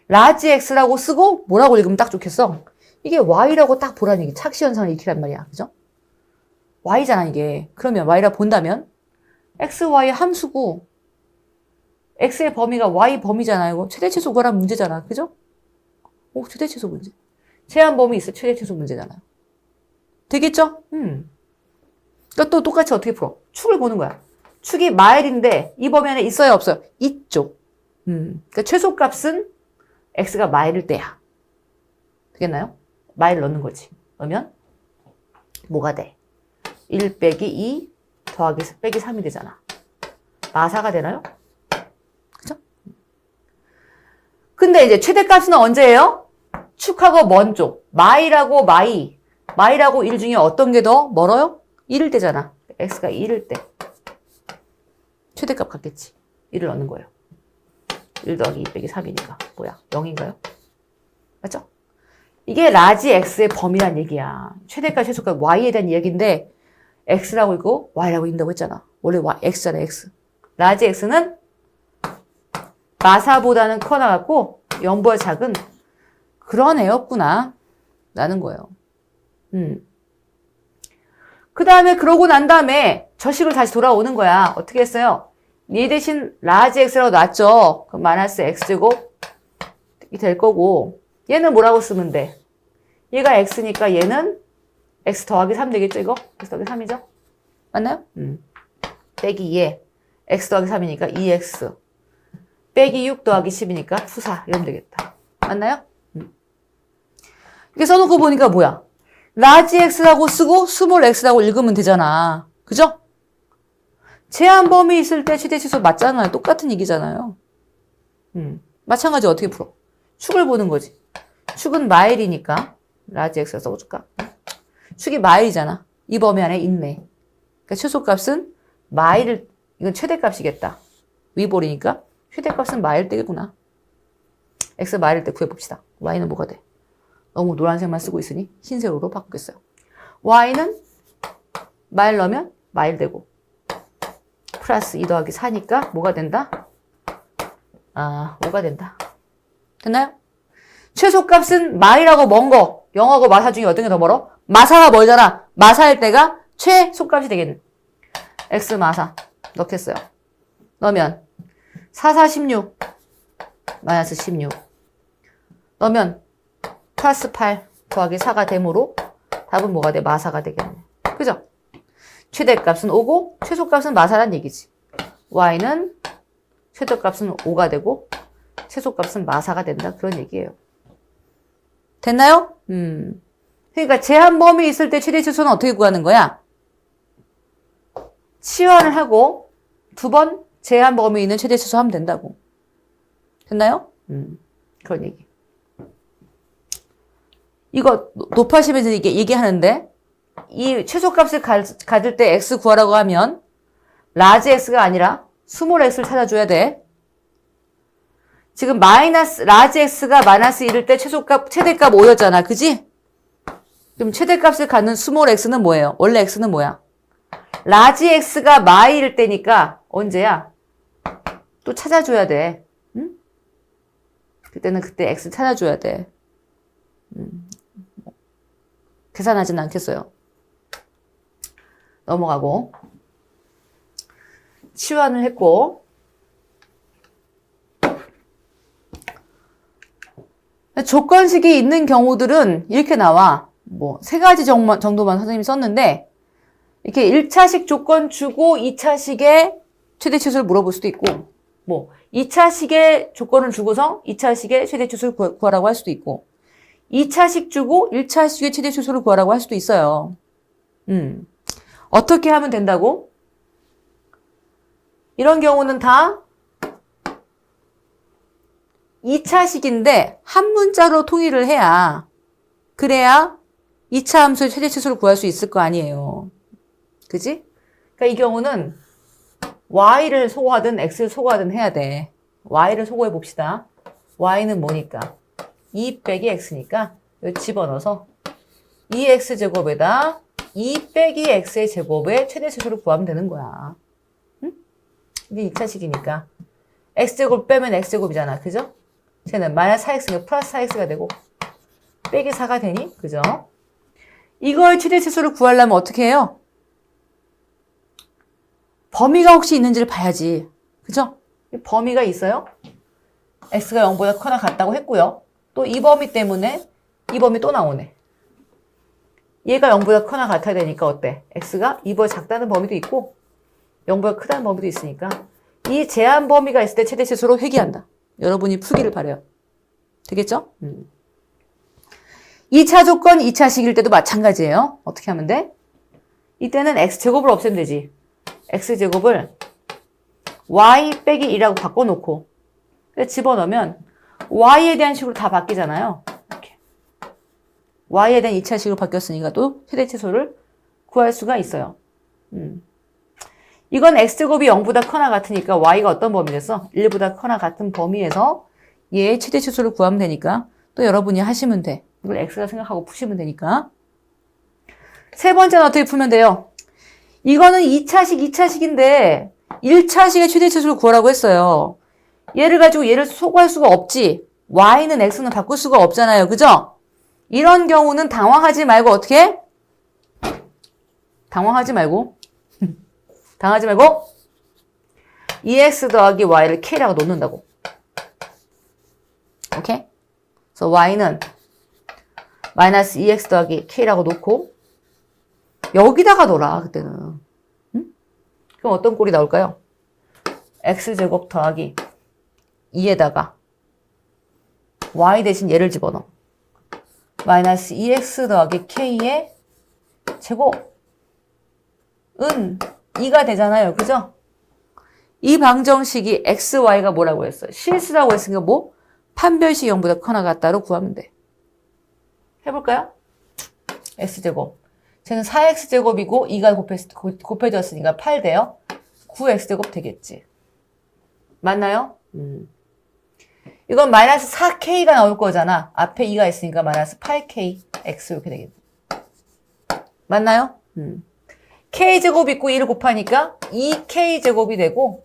라지 x라고 쓰고 뭐라고 읽으면 딱 좋겠어? 이게 y라고 딱 보라는 얘기. 착시 현상을 익히란 말이야. 그죠? y잖아 이게. 그러면 y라고 본다면 x, y 함수고 x의 범위가 y 범위잖아요. 이거 최대 최소 구하라는 문제잖아. 그죠? 오, 최대 최소 문제. 제한 범위 있어. 최대 최소 문제잖아요. 되겠죠? 그러니까 또 똑같이 어떻게 풀어? 축을 보는 거야. 축이 마일인데 이 범위 안에 있어요, 없어요? 있죠. 그러니까 최소값은 x가 마일일 때야. 되겠나요? 마일 넣는 거지. 그러면 뭐가 돼? 1 빼기 2 더하기 빼기 3이 되잖아. 마사가 되나요? 그죠? 근데 이제 최대값은 언제예요? 축하고 먼 쪽. 마일하고 1 중에 어떤 게 더 멀어요? 1일 때잖아. x가 1일 때. 최대값 같겠지. 1을 넣는 거예요. 1 더하기 2 빼기 3이니까. 뭐야? 0인가요? 맞죠? 이게 라지 x의 범위란 얘기야. 최대값, 최소값 y에 대한 이야기인데 x라고 읽고 y라고 읽는다고 했잖아. 원래 x잖아, x. 라지 x는 마사보다는 커나갔고 0보다 작은 그런 애였구나. 라는 거예요. 그 다음에 그러고 난 다음에 저식을 다시 돌아오는 거야. 어떻게 했어요? 얘 대신 라지 x라고 놨죠. 그럼 마이너스 x제곱이 될 거고 얘는 뭐라고 쓰면 돼? 얘가 x니까 얘는 x 더하기 3 되겠죠, 이거? x 더하기 3이죠? 맞나요? 빼기 2에 x 더하기 3이니까 2x 빼기 6 더하기 10이니까 푸사 이러면 되겠다. 맞나요? 이렇게 써놓고 보니까 뭐야? 라지 x라고 쓰고 스몰 x라고 읽으면 되잖아. 그죠? 제한 범위 있을 때 최대 최소 맞잖아요. 똑같은 얘기잖아요. 마찬가지 어떻게 풀어? 축을 보는 거지. 축은 마일이니까 라지 x라 써줄까? 축이 마일이잖아. 이 범위 안에 있네. 그러니까 최소값은 마일을, 이건 최대값이겠다. 위볼이니까 최대값은 마일 때구나. x 마일일 때 구해봅시다. y는 뭐가 돼? 너무 노란색만 쓰고 있으니 흰색으로 바꾸겠어요. y는 마일 넣으면 마일 되고 플러스 2 더하기 4니까 뭐가 된다? 5가 된다. 됐나요? 최소값은 마일하고 먼 거, 0하고 마사 중에 어떤 게 더 멀어? 마사가 멀잖아. 마사일 때가 최소값이 되겠네. x 마사 넣겠어요. 넣으면 4, 4, 16 마이너스 16 넣으면 플러스 8 더하기 4가 되므로 답은 뭐가 돼? 마사가 되겠네. 그죠? 최대값은 5고 최소값은 마사란 얘기지. y는 최대값은 5가 되고 최소값은 마사가 된다. 그런 얘기예요. 됐나요? 그러니까 제한 범위 있을 때 최대 최소는 어떻게 구하는 거야? 치환을 하고 2번 제한 범위 있는 최대 최소 하면 된다고. 됐나요? 그런 얘기. 이거 높아시면서 이게 얘기하는데 이 최소값을 가질 때 x 구하라고 하면 라지 x가 아니라 스몰 x를 찾아줘야 돼. 지금 라지 x가 마이너스 1일 때 최대값 5였잖아. 그지? 그럼 최대값을 갖는 스몰 x는 뭐예요? 원래 x는 뭐야? 라지 x가 마이일 때니까 언제야? 또 찾아줘야 돼. 응? 그때는 그때 x 찾아줘야 돼. 계산하진 않겠어요. 넘어가고 치환을 했고 조건식이 있는 경우들은 이렇게 나와. 뭐 3가지 정도만 선생님이 썼는데 이렇게 1차식 조건 주고 2차식의 최대 최소를 물어볼 수도 있고 뭐 2차식의 조건을 주고서 2차식의 최대 최소를 구하라고 할 수도 있고 2차식 주고 1차식의 최대 최소를 구하라고 할 수도 있어요. 어떻게 하면 된다고? 이런 경우는 다 2차식인데 한 문자로 통일을 해야 그래야 2차 함수의 최대 최소를 구할 수 있을 거 아니에요. 그지? 그러니까 이 경우는 y를 소거하든 x를 소거하든 해야 돼. y를 소거해 봅시다. y는 뭐니까? 2 빼기 x니까 여기 집어넣어서 2x제곱에다 2 빼기 x의 제곱의 최대 최소를 구하면 되는 거야. 응? 이게 2차식이니까 x제곱 빼면 x제곱이잖아. 그죠? 쟤는 마이너스 4x가 플러스 4x가 되고 빼기 4가 되니? 그죠? 이걸 최대 최소를 구하려면 어떻게 해요? 범위가 혹시 있는지를 봐야지. 그죠? 범위가 있어요? x가 0보다 커나 같다고 했고요. 또 이 범위 때문에 이 범위 또 나오네. 얘가 0보다 커나 같아야 되니까 어때? x가 2보다 작다는 범위도 있고 0보다 크다는 범위도 있으니까 이 제한 범위가 있을 때 최대 최소로 회귀한다. 여러분이 풀기를 바라요. 되겠죠? 2차 조건 2차식일 때도 마찬가지예요. 어떻게 하면 돼? 이때는 x제곱을 없애면 되지. x제곱을 y 빼기 2라고 바꿔놓고 집어넣으면 y에 대한 식으로 다 바뀌잖아요. 이렇게. y에 대한 2차식으로 바뀌었으니까 또 최대 최소를 구할 수가 있어요. 이건 x제곱이 0보다 커나 같으니까 y가 어떤 범위 됐어? 1보다 커나 같은 범위에서 얘의 최대 최소를 구하면 되니까 또 여러분이 하시면 돼. 이걸 x가 생각하고 푸시면 되니까. 세 번째는 어떻게 풀면 돼요? 이거는 2차식인데 1차식의 최대 최소를 구하라고 했어요. 얘를 가지고 얘를 소구할 수가 없지. y는 x는 바꿀 수가 없잖아요. 그죠? 이런 경우는 당황하지 말고 어떻게 해? 당황하지 말고 2x 더하기 y를 k라고 놓는다고. 오케이? 그래서 y는 마이너스 2x 더하기 k라고 놓고 여기다가 넣어라 그때는. 응? 그럼 어떤 꼴이 나올까요? x제곱 더하기 2에다가 y 대신 얘를 집어넣어. 마이너스 2x 더하기 k의 제곱은 2가 되잖아요. 그죠? 이 방정식이 x, y가 뭐라고 했어요? 실수라고 했으니까 뭐? 판별식 0보다 커나 같다로 구하면 돼. 해볼까요? x제곱. 쟤는 4x제곱이고 2가 곱해졌으니까 8 돼요. 9x제곱 되겠지. 맞나요? 이건 마이너스 4k가 나올 거잖아. 앞에 2가 있으니까 마이너스 8k x 이렇게 되겠네. 맞나요? k제곱 있고 2를 곱하니까 2k제곱이 되고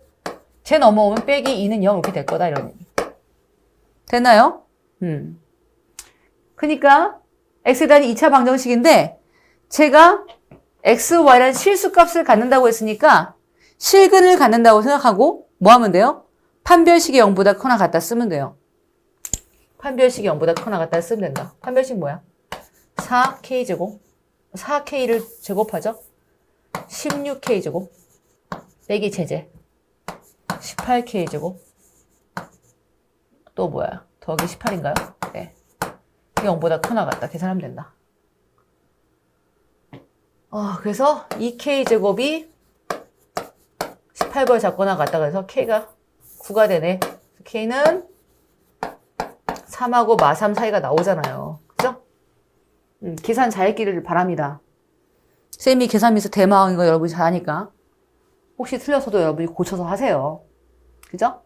쟤 넘어오면 빼기 2는 0 이렇게 될 거다 이런 얘기. 됐나요? 그러니까 x에 대한 2차 방정식인데 제가 x, y라는 실수값을 갖는다고 했으니까 실근을 갖는다고 생각하고 뭐 하면 돼요? 판별식이 0보다 커나 같다 쓰면 돼요. 판별식이 0보다 커나 같다 쓰면 된다. 판별식 뭐야? 4k제곱 4k를 제곱하죠? 16k제곱 빼기 제제 18k제곱 또 뭐야? 더하기 18인가요? 네. 0보다 커나 같다. 계산하면 된다. 그래서 2k제곱이 18번 잡거나 같다가 해서 k가 9가 되네. k는 3하고 마3 사이가 나오잖아요. 그죠? 계산 잘 했기를 바랍니다. 쌤이 계산미스 대망인 거 여러분이 잘 아니까. 혹시 틀려서도 여러분이 고쳐서 하세요. 그죠?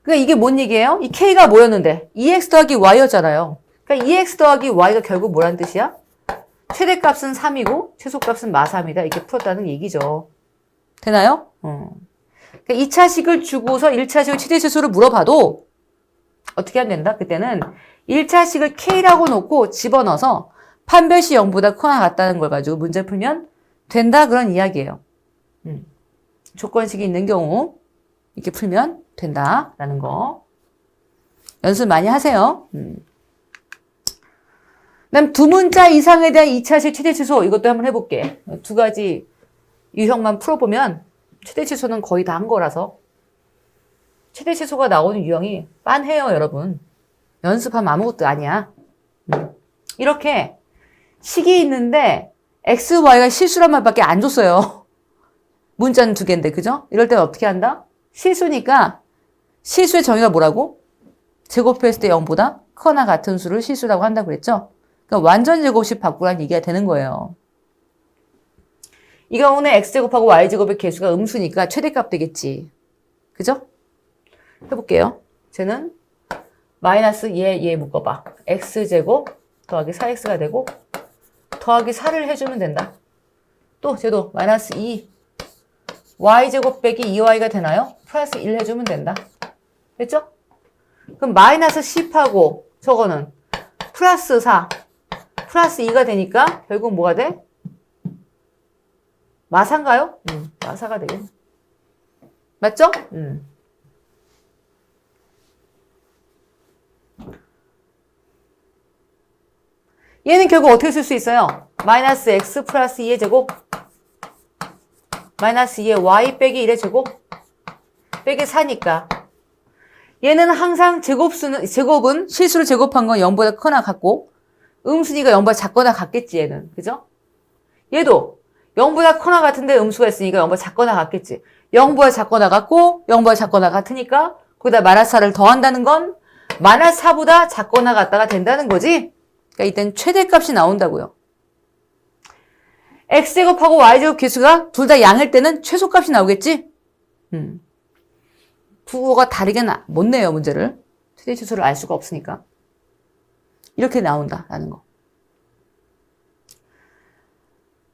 그러니까 이게 뭔 얘기예요? 이 k가 뭐였는데? 2x 더하기 y였잖아요. 그러니까 2x 더하기 y가 결국 뭐란 뜻이야? 최대값은 3이고 최소값은 마3이다. 이렇게 풀었다는 얘기죠. 되나요? 그러니까 2차식을 주고서 1차식의 최대치수를 물어봐도 어떻게 하면 된다? 그때는 1차식을 k라고 놓고 집어넣어서 판별시 0보다 크거나 같다는 걸 가지고 문제 풀면 된다 그런 이야기예요. 조건식이 있는 경우 이렇게 풀면 된다라는 거. 연습 많이 하세요. 그다음 두 문자 이상에 대한 2차식 최대치수 이것도 한번 해볼게. 두 가지 유형만 풀어보면 최대치수는 거의 다 한 거라서 최대치수가 나오는 유형이 빤해요 여러분. 연습하면 아무것도 아니야. 이렇게 식이 있는데 x, y가 실수란 말밖에 안 줬어요. 문자는 두 개인데 그죠? 이럴 때는 어떻게 한다? 실수니까 실수의 정의가 뭐라고? 제곱했을 때 0보다 크거나 같은 수를 실수라고 한다고 그랬죠? 그러니까 완전 제곱식 바꾸라는 얘기가 되는 거예요. 이 경우는 x제곱하고 y제곱의 개수가 음수니까 최대값 되겠지. 그죠? 해볼게요. 쟤는 마이너스 얘 묶어봐. x제곱 더하기 4x가 되고 더하기 4를 해주면 된다. 또 쟤도 마이너스 2 y제곱 빼기 2y가 되나요? 플러스 1 해주면 된다. 됐죠? 그럼 마이너스 10하고 저거는 플러스 4 플러스 2가 되니까 결국 뭐가 돼? 마사인가요? 마사가 되겠네. 맞죠? 얘는 결국 어떻게 쓸 수 있어요? 마이너스 x 플러스 2의 제곱 마이너스 2의 y 빼기 1의 제곱 빼기 4니까 얘는 항상 제곱은 실수로 제곱한 건 0보다 크거나 같고 음수니까 0보다 작거나 같겠지 얘는. 그죠? 얘도 0보다 크거나 같은데 음수가 있으니까 0보다 작거나 같겠지. 0보다 작거나 같고 0보다 작거나 같으니까 거기다 마이너스 4를 더한다는 건 마이너스 4보다 작거나 같다가 된다는 거지. 그러니까 이땐 최대값이 나온다고요. x제곱하고 y제곱 개수가 둘 다 양일 때는 최소값이 나오겠지? 부호가 다르게는 못 내요, 문제를. 최대치수를 알 수가 없으니까. 이렇게 나온다라는 거.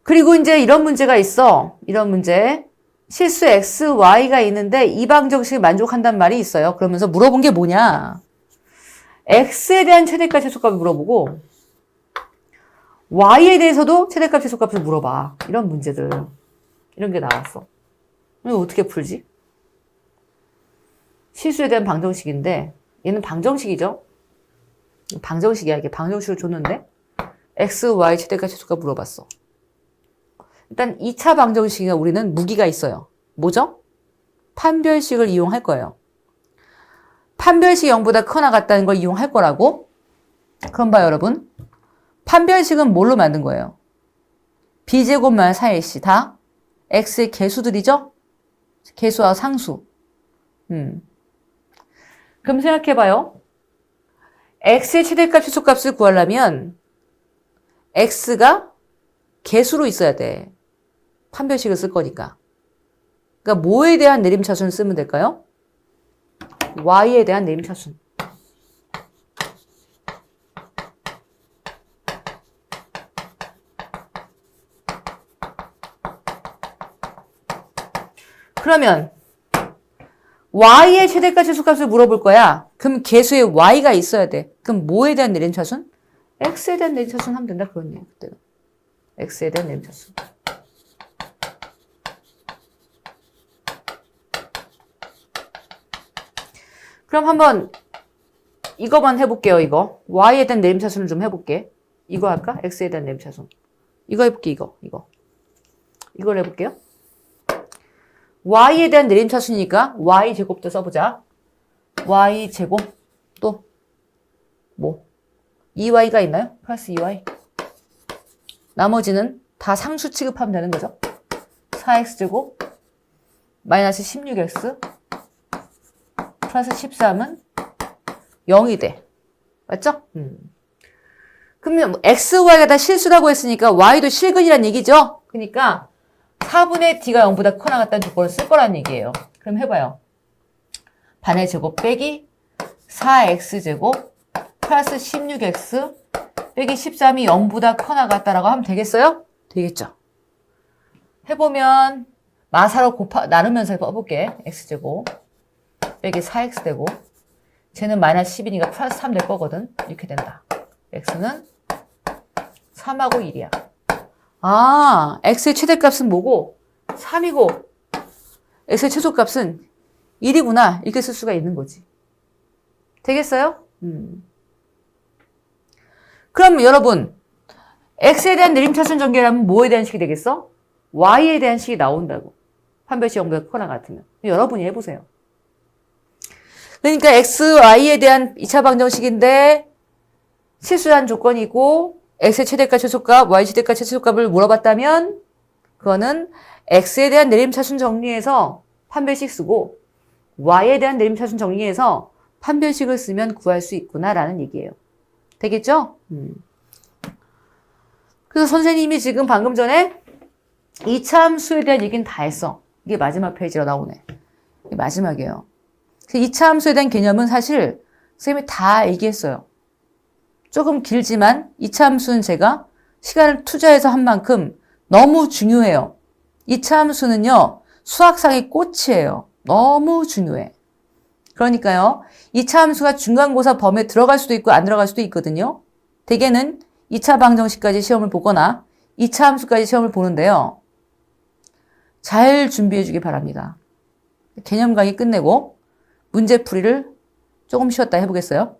그리고 이제 이런 문제가 있어. 이런 문제. 실수 x, y가 있는데 이방 정식이 만족한다는 말이 있어요. 그러면서 물어본 게 뭐냐. x에 대한 최대값, 최소값을 물어보고 y에 대해서도 최대값, 최소값을 물어봐. 이런 문제들. 이런 게 나왔어. 이거 어떻게 풀지? 실수에 대한 방정식인데 얘는 방정식이죠. 방정식이야. 이게 방정식을 줬는데 x, y 최대값, 최소값 물어봤어. 일단 2차 방정식에 우리는 무기가 있어요. 뭐죠? 판별식을 이용할 거예요. 판별식 0보다 크거나 같다는 걸 이용할 거라고? 그럼 봐요, 여러분. 판별식은 뭘로 만든 거예요? b제곱만 4ac 다 x의 개수들이죠? 개수와 상수. 그럼 생각해봐요. x의 최대값, 최소값을 구하려면 x가 개수로 있어야 돼. 판별식을 쓸 거니까. 그러니까 뭐에 대한 내림차순을 쓰면 될까요? y에 대한 내림차순. 그러면 y의 최대값, 최소값을 물어볼 거야. 그럼 개수에 y가 있어야 돼. 그럼 뭐에 대한 내림차순? x에 대한 내림차순 하면 된다. 그런 얘기 그때는. x에 대한 내림차순. 그럼 한번 이거만 해볼게요. 이거 y에 대한 내림차순을 좀 해볼게. 이거 할까? x에 대한 내림차순. 이거 해볼게. 이걸 해볼게요. y에 대한 내림차순이니까 y제곱도 써보자. y제곱 또 뭐? 2y가 있나요? 플러스 2y. 나머지는 다 상수 취급하면 되는 거죠. 4x제곱 마이너스 16x 플러스 13은 0이 돼. 맞죠? 그러면 x, y가 다 실수라고 했으니까 y도 실근이란 얘기죠? 그러니까 4분의 d가 0보다 커 나갔다는 조건을 쓸 거란 얘기예요. 그럼 해봐요. 반의 제곱 빼기 4x제곱 플러스 16x 빼기 13이 0보다 커 나갔다라고 하면 되겠어요? 되겠죠? 해보면 마사로 나누면서 해볼게. x제곱 빼기 4x 되고 쟤는 마이너스 10이니까 플러스 3 될 거거든. 이렇게 된다. x는 3하고 1이야. 아, x의 최대값은 뭐고? 3이고 x의 최소값은 1이구나. 이렇게 쓸 수가 있는 거지. 되겠어요? 그럼 여러분 x에 대한 내림차순 전개라면 뭐에 대한 식이 되겠어? y에 대한 식이 나온다고. 판별식 0보다 커나 같으면. 여러분이 해보세요. 그러니까 x, y에 대한 2차 방정식인데 실수한 조건이고 x의 최대값, 최소값, y 최대값, 최소값을 물어봤다면 그거는 x에 대한 내림차순 정리해서 판별식 쓰고 y에 대한 내림차순 정리해서 판별식을 쓰면 구할 수 있구나라는 얘기예요. 되겠죠? 그래서 선생님이 지금 방금 전에 2차 함수에 대한 얘기는 다 했어. 이게 마지막 페이지로 나오네. 이게 마지막이에요. 2차 함수에 대한 개념은 사실 선생님이 다 얘기했어요. 조금 길지만 2차 함수는 제가 시간을 투자해서 한 만큼 너무 중요해요. 2차 함수는요. 수학상의 꽃이에요. 너무 중요해. 그러니까요. 2차 함수가 중간고사 범위에 들어갈 수도 있고 안 들어갈 수도 있거든요. 대개는 2차 방정식까지 시험을 보거나 2차 함수까지 시험을 보는데요. 잘 준비해 주기 바랍니다. 개념 강의 끝내고 문제풀이를 조금 쉬었다 해보겠어요?